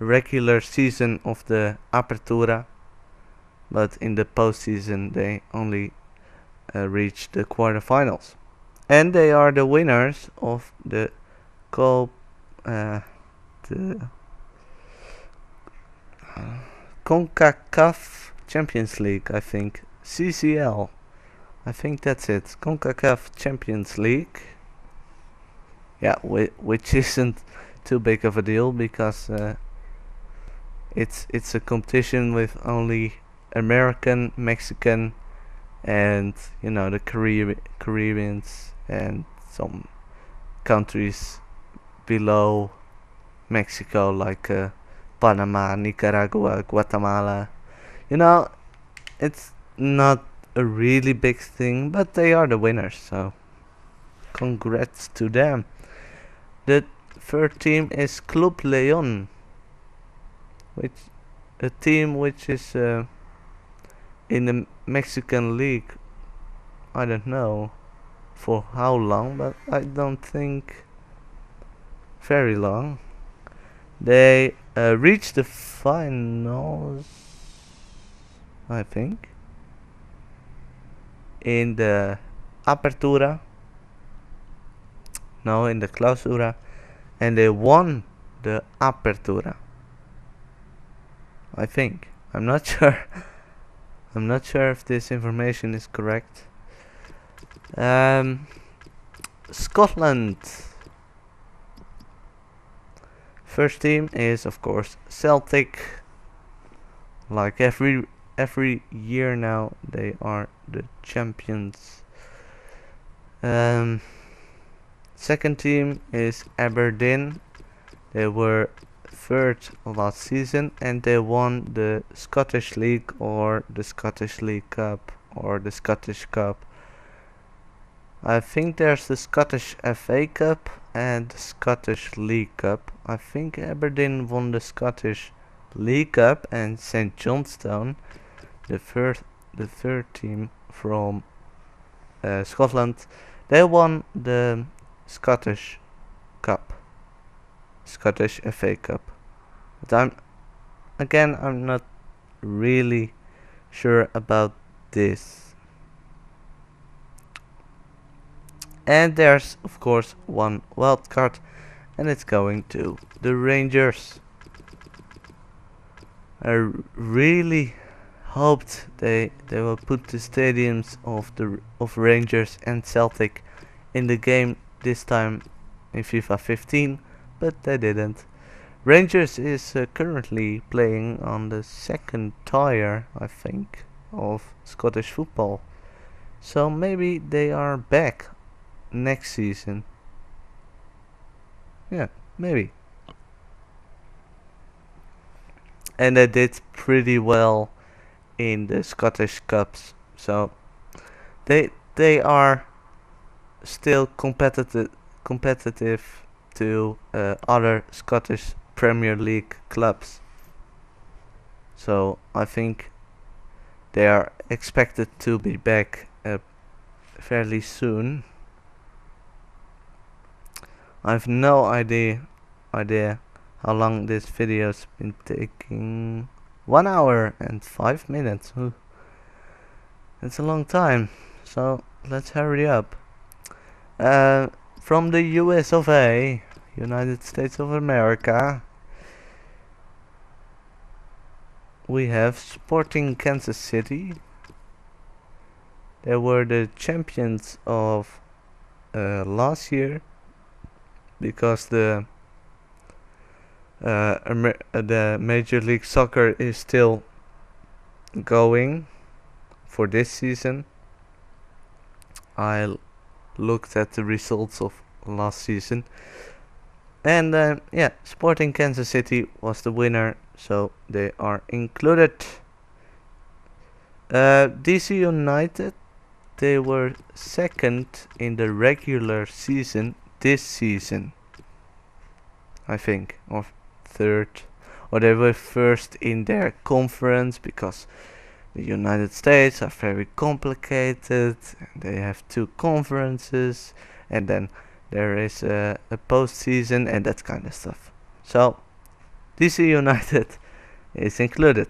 regular season of the Apertura, but in the postseason they only reached the quarterfinals. And they are the winners of the CONCACAF Champions League, I think. CCL. I think that's it. CONCACAF Champions League. Yeah, which isn't too big of a deal because it's a competition with only American, Mexican, and the Caribbeans and some countries below Mexico, like Panama, Nicaragua, Guatemala. It's not a really big thing, but they are the winners, so congrats to them. The third team is Club León, a team which is in the Mexican League. I don't know for how long, but I don't think very long. They reached the finals, I think, in the Apertura, no, in the Clausura, and they won the Apertura, I think. I'm not sure. I'm not sure if this information is correct. Scotland. First team is of course Celtic. Like every year now, they are the champions. Second team is Aberdeen. They were third last season, and they won the Scottish League, or the Scottish League Cup, or the Scottish Cup. I think there's the Scottish FA Cup and the Scottish League Cup. I think Aberdeen won the Scottish League Cup, and St Johnstone, the third team from Scotland, they won the Scottish Cup, Scottish FA Cup. But I'm not really sure about this. And there's of course one wild card, and it's going to the Rangers. I really hoped they will put the stadiums of Rangers and Celtic in the game this time in FIFA 15, but they didn't. Rangers is currently playing on the second tier, I think, of Scottish football, so maybe they are back next season. Yeah, maybe. And they did pretty well in the Scottish Cups, so they are still competitive to other Scottish Premier League clubs. So I think they are expected to be back fairly soon. I've no idea how long this video's been taking. 1 hour and 5 minutes. Ooh, it's a long time. So let's hurry up. Uh, from the US of A, United States of America, we have Sporting Kansas City. They were the champions of last year because the Major League Soccer is still going for this season. I looked at the results of last season, and yeah, Sporting Kansas City was the winner, so they are included. DC United, they were second in the regular season this season, I think, or third, or they were first in their conference because the United States are very complicated. They have two conferences, and then there is a postseason and that kind of stuff. So DC United is included.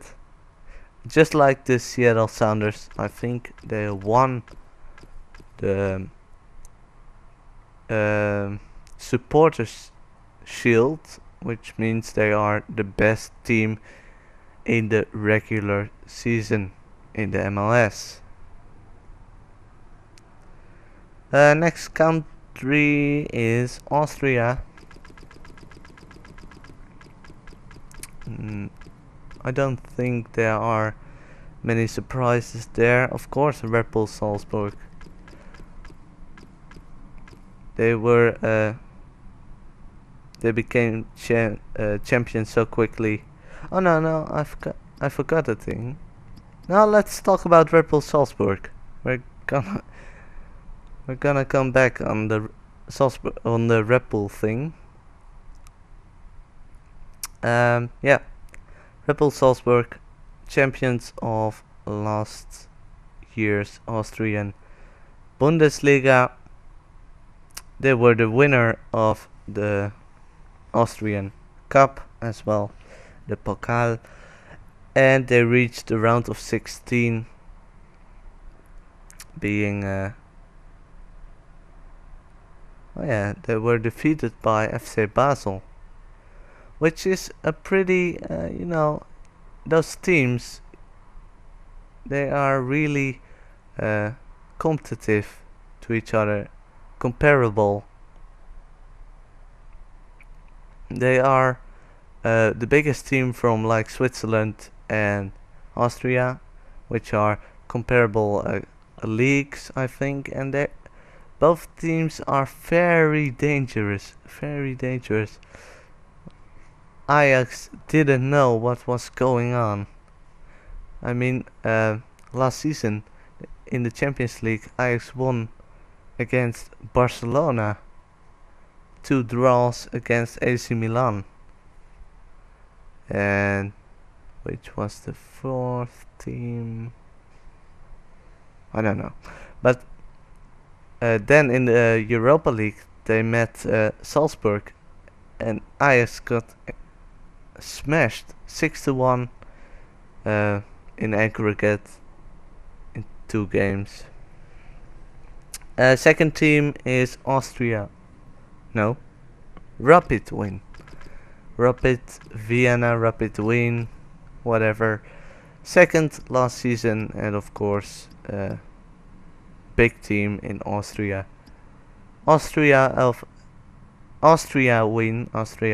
Just like the Seattle Sounders, I think they won the Supporters Shield, which means they are the best team in the regular season in the MLS. Next country is Austria. I don't think there are many surprises there. Of course, Red Bull Salzburg. They became champions so quickly. Oh no, I forgot a thing. Now let's talk about Red Bull Salzburg. We're gonna come back on the Red Bull thing. Yeah, Red Bull Salzburg, champions of last year's Austrian Bundesliga. They were the winner of the Austrian Cup as well, the Pokal, and they reached the round of 16, being oh yeah, they were defeated by FC Basel, which is a pretty those teams, they are really competitive to each other, comparable. They are the biggest team from like Switzerland and Austria, which are comparable leagues, I think, and both teams are very dangerous, very dangerous. Ajax didn't know what was going on. I mean, last season in the Champions League, Ajax won against Barcelona, 2 draws against AC Milan, and which was the fourth team? I don't know. But then in the Europa League, they met Salzburg, and Ajax got smashed 6-1 in aggregate in 2 games. Second team is Austria. No, Rapid Wien. Rapid Vienna, Rapid Wien, whatever. Second last season, and of course, big team in Austria. Austria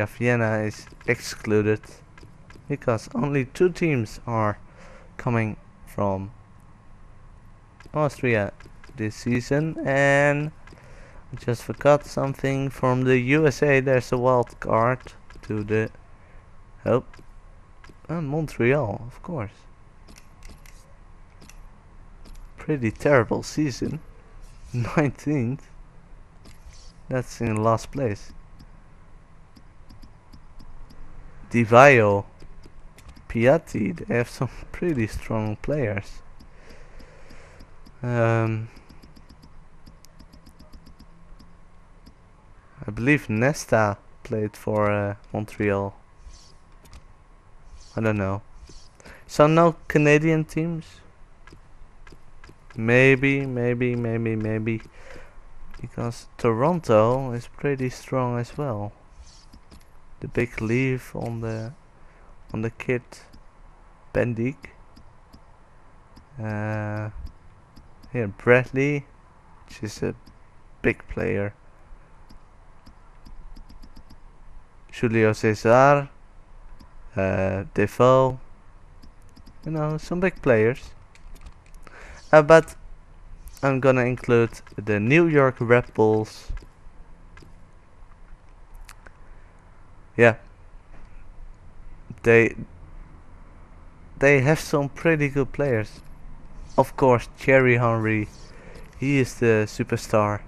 Vienna is excluded because only 2 teams are coming from Austria this season, and I just forgot something from the USA. There's a wild card to the Montreal, of course. Pretty terrible season. 19th. That's in last place. Divayo, Piatti, they have some pretty strong players. I believe Nesta played for Montreal. I don't know. So no Canadian teams? Maybe. Because Toronto is pretty strong as well. The big leaf on the kit. Bendik. Here Bradley, which is a big player. Julio Cesar, Defoe. You know, some big players. But I'm gonna include the New York Red Bulls. Yeah, they have some pretty good players. Of course, Thierry Henry, he is the superstar.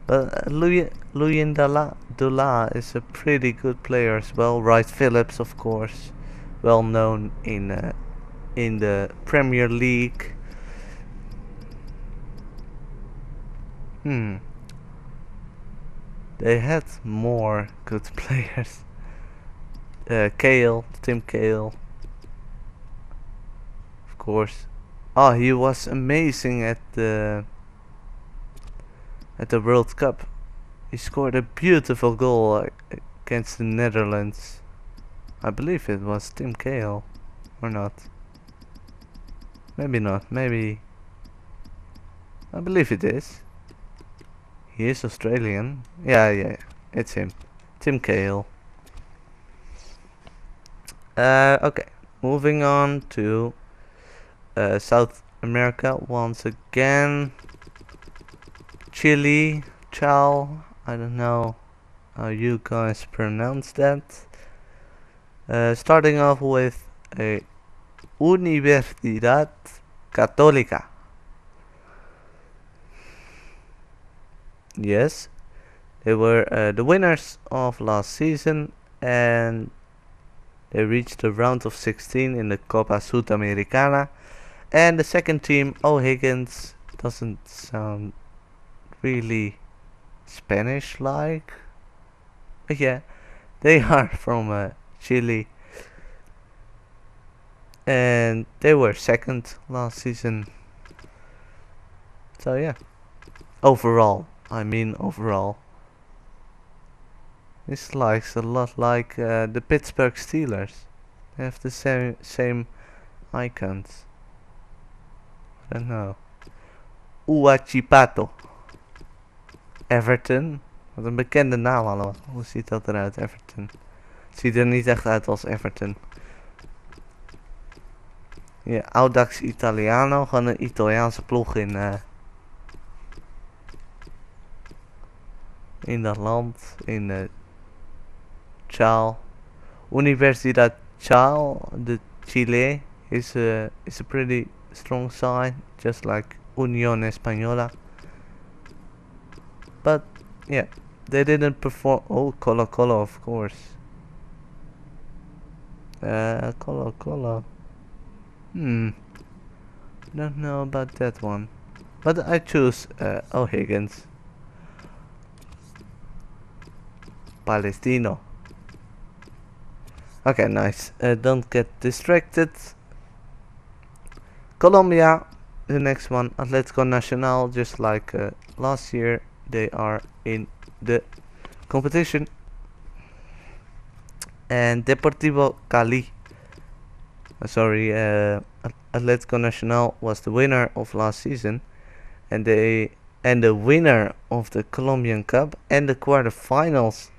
But Louis Dula is a pretty good player as well. Wright Phillips, of course, well known in the Premier League. They had more good players. Tim Cahill, of course. Oh, he was amazing at the World Cup. He scored a beautiful goal against the Netherlands. I believe it was Tim Cahill, or not. Maybe not. Maybe. I believe it is. He is Australian. Yeah, it's him. Tim Cahill. Okay, moving on to South America once again. Chile, Chal, I don't know how you guys pronounce that. Starting off with a Universidad Católica. Yes, they were the winners of last season, and they reached the round of 16 in the Copa Sudamericana. And the second team, O'Higgins, doesn't sound really Spanish-like. But yeah, they are from Chile. And they were second last season. So yeah, overall. This likes a lot like the Pittsburgh Steelers. They have the same icons. I don't know. Huachipato. Everton. Wat een bekende naam allemaal. Hoe ziet dat eruit, Everton? Het ziet er niet echt uit als Everton. Ja, Audax Italiano. Gewoon een Italiaanse ploeg in dat land. In Chal. Universidad Chal de Chile is a pretty strong side, just like Unión Española. But yeah, they didn't perform. Oh, Colo Colo, of course. Colo Colo. Don't know about that one, but I choose O'Higgins. Palestino. Okay, nice. Don't get distracted. Colombia, the next one, Atlético Nacional, just like last year, they are in the competition. And Deportivo Cali. Atlético Nacional was the winner of last season, and the winner of the Colombian Cup and the quarterfinals.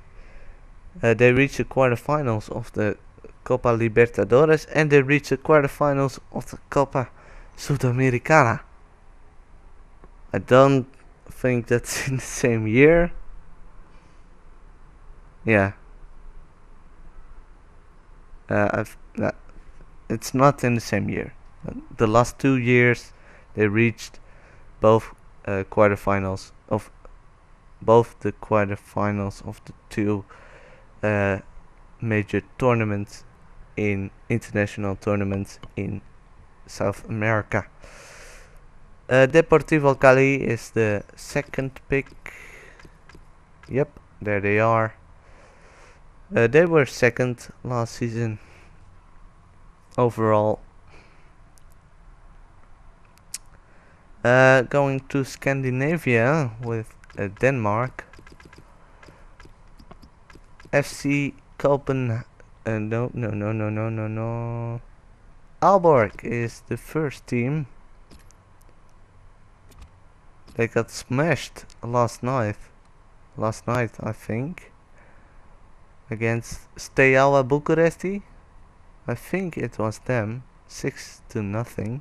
They reached the quarterfinals of the Copa Libertadores, and they reached the quarterfinals of the Copa Sudamericana. I don't think that's in the same year. Yeah. It's not in the same year. The last 2 years, they reached both quarterfinals of the two major tournaments in international tournaments in South America. Deportivo Cali is the second pick. Yep, there they are. They were second last season overall. Going to Scandinavia with Denmark. FC Copenhagen. No. Aalborg is the first team. They got smashed last night, I think, against Steaua Bucuresti. I think it was them, 6-0.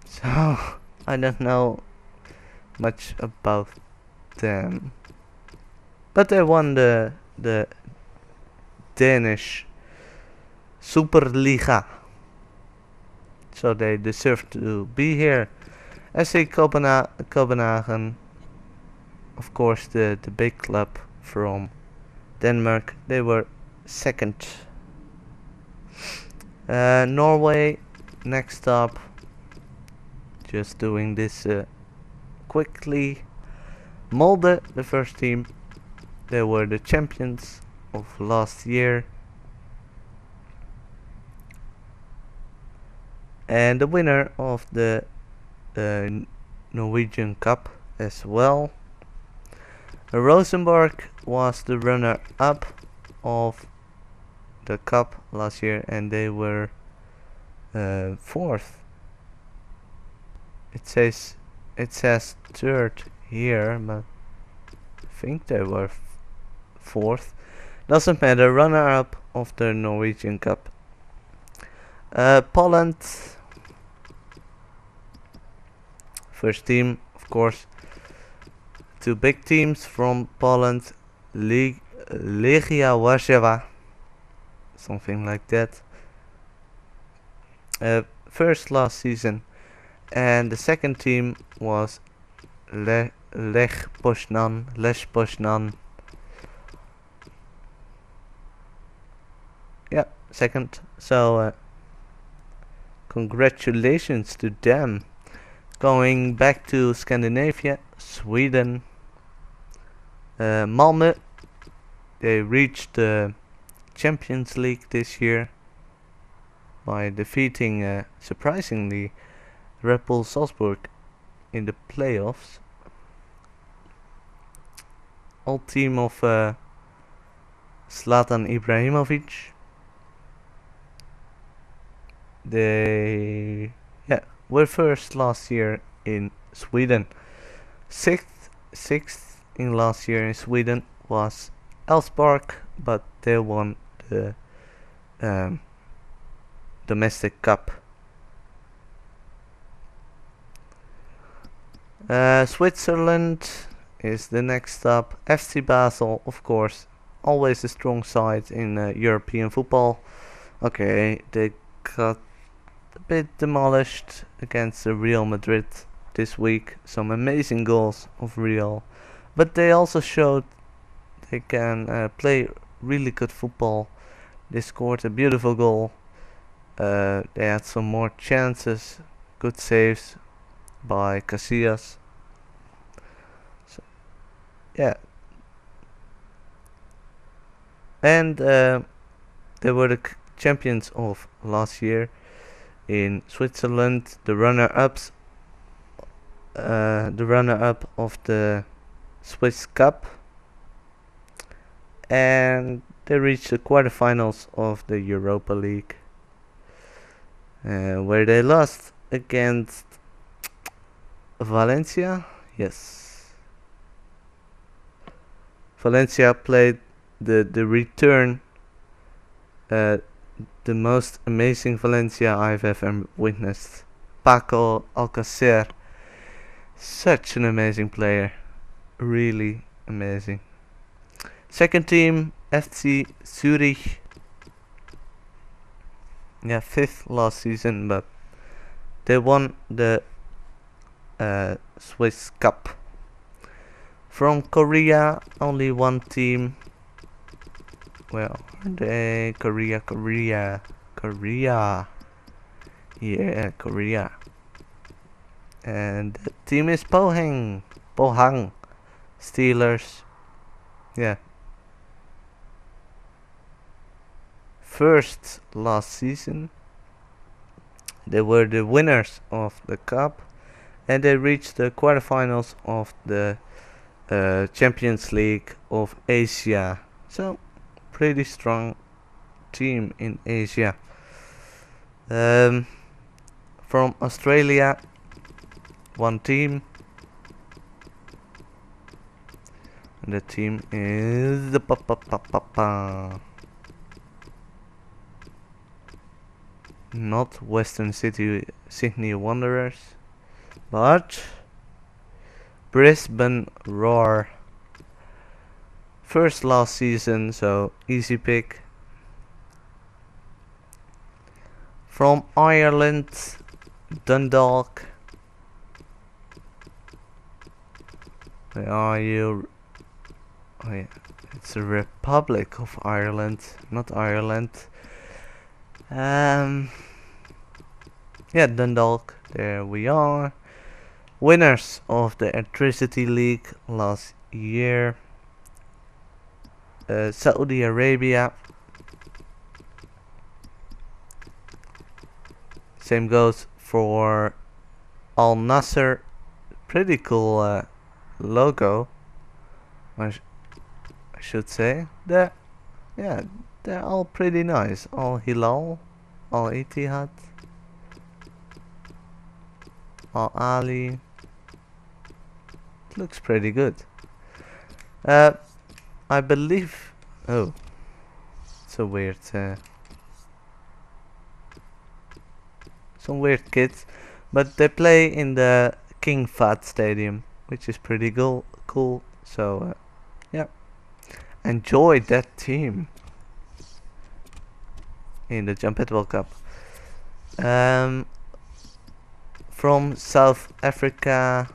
So I don't know much about them, but they won the Danish Superliga, so they deserve to be here. FC Copenhagen, of course, the big club from Denmark. They were second. Norway, next up. Just doing this quickly. Molde, the first team. They were the champions of last year. And the winner of the Norwegian Cup as well. Rosenborg was the runner-up of the cup last year, and they were fourth. It says third here, but I think they were fourth. Doesn't matter. Runner-up of the Norwegian Cup. Poland. First team, of course. Two big teams from Poland. Legia Warszawa. Something like that. First last season. And the second team was Lech Poznan. Yeah, second. So congratulations to them. Going back to Scandinavia, Sweden. Malmö. They reached the Champions League this year by defeating, surprisingly, Red Bull Salzburg in the playoffs. Old team of Zlatan Ibrahimovic. They were first last year in Sweden. Sixth in last year in Sweden was Elfsborg, but they won the domestic cup. Switzerland is the next stop. FC Basel, of course, always a strong side in European football. Okay, they got a bit demolished against Real Madrid this week. Some amazing goals of Real, but they also showed they can play really good football. They scored a beautiful goal. They had some more chances, good saves by Casillas. So, yeah. And they were the champions of last year in Switzerland, the runner-up of the Swiss Cup, and they reached the quarterfinals of the Europa League, where they lost against Valencia. Yes, Valencia played the return, the most amazing Valencia I've ever witnessed. Paco Alcacer Such an amazing player. Really amazing. Second team, FC Zurich. Yeah, fifth last season, but they won the Swiss Cup. From Korea, only one team. Well, they Korea. Yeah, Korea. And the team is Pohang Steelers. Yeah. First last season, they were the winners of the cup, and they reached the quarterfinals of the Champions League of Asia. So, pretty strong team in Asia. From Australia, one team. And the team is the not Western Sydney Wanderers, but Brisbane Roar. First last season, so easy pick. From Ireland, Dundalk. Where are you? Oh yeah, it's the Republic of Ireland, not Ireland. Yeah, Dundalk, there we are. Winners of the Electricity League last year. Saudi Arabia. Same goes for Al Nasser. Pretty cool logo, I should say. Yeah, they're all pretty nice. Al Hilal, Al Ittihad, Al Ali. It looks pretty good. I believe. Oh, it's a weird. Some weird kids, but they play in the King Fahd Stadium, which is pretty cool. So yeah, enjoy that team in the Jampetable Cup. From South Africa,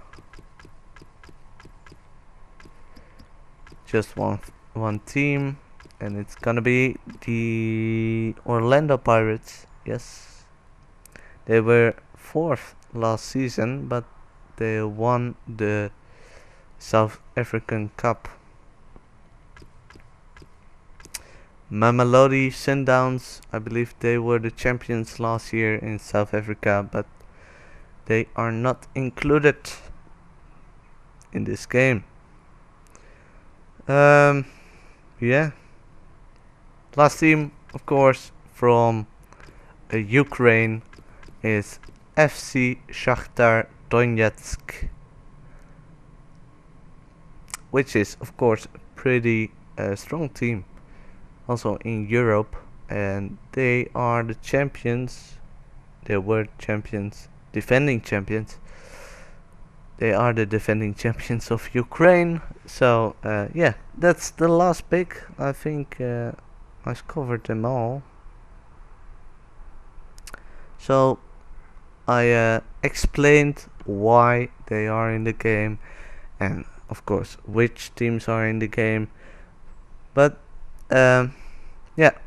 just one team, and it's gonna be the Orlando Pirates. Yes, they were fourth last season, but they won the South African Cup. Mamelodi Sundowns, I believe they were the champions last year in South Africa, but they are not included in this game. Yeah. Last team, of course, from Ukraine is FC Shakhtar Donetsk, which is, of course, a pretty strong team, also in Europe, and they are the champions. They were champions, defending champions. They are the defending champions of Ukraine. So yeah, that's the last pick. I think I've covered them all. So I explained why they are in the game, and of course which teams are in the game. But yeah,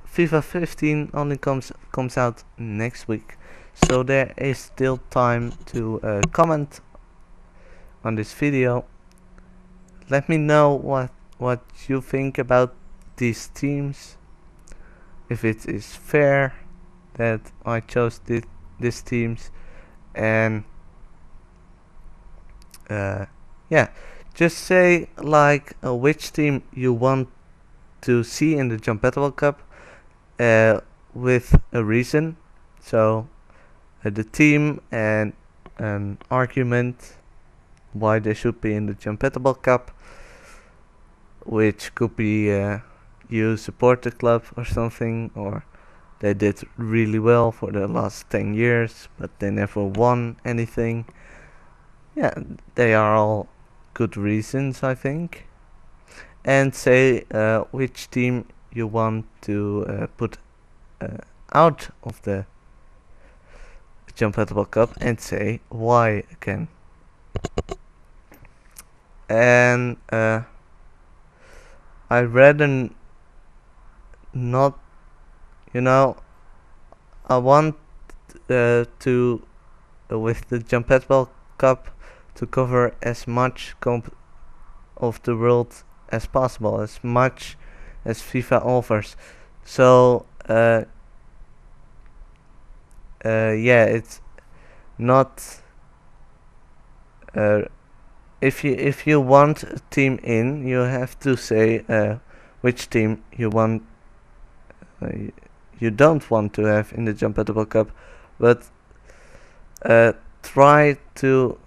FIFA 15 only comes out next week, so there is still time to comment on this video. Let me know what you think about these teams, if it is fair that I chose these teams, and yeah, just say like which team you want to see in the Jampetable Cup with a reason. So the team and an argument why they should be in the Jampetable Cup, which could be you support the club or something, or they did really well for the last 10 years but they never won anything. Yeah, they are all good reasons, I think. And say which team you want to put uh, out of the Jampetable Cup and say why again. And I rather not, you know, I want to with the Jampetable Cup to cover as much of the world as possible, as much as FIFA offers. So yeah, it's not if you want a team in, you have to say which team you want. Uh, you don't want to have in the Jumpetable Cup, but try to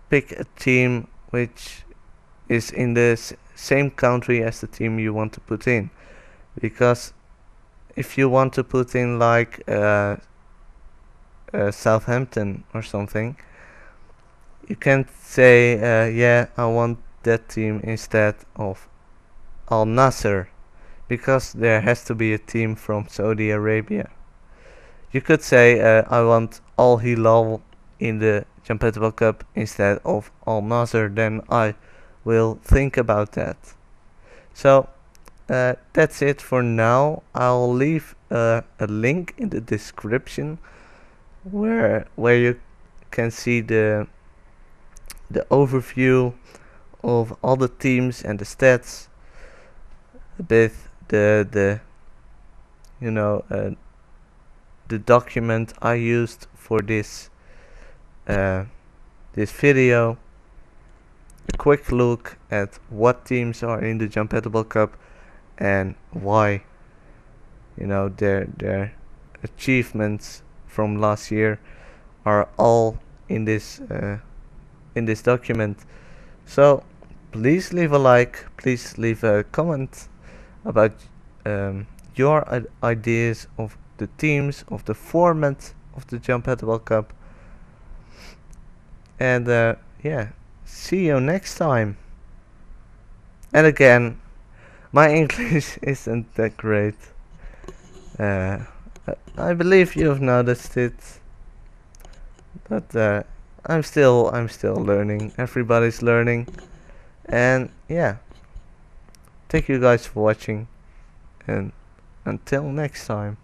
pick a team which is in the same country as the team you want to put in, because if you want to put in like Southampton or something, you can't say yeah, I want that team instead of Al Nasser, because there has to be a team from Saudi Arabia. You could say I want Al Hilal in the Jampetable Cup instead of Al Nasser, then I will think about that. So that's it for now. I'll leave a link in the description where you can see the overview of all the teams and the stats with the you know the document I used for this this video. A quick look at what teams are in the Jampetable Cup and why, you know, their achievements from last year are all in this document. So please leave a like, please leave a comment about your ideas of the teams, of the format of the Jampetable Cup, and yeah, see you next time. And again, my English isn't that great. Uh, I believe you've noticed it, but I'm still learning. Everybody's learning, and yeah, thank you guys for watching, and until next time.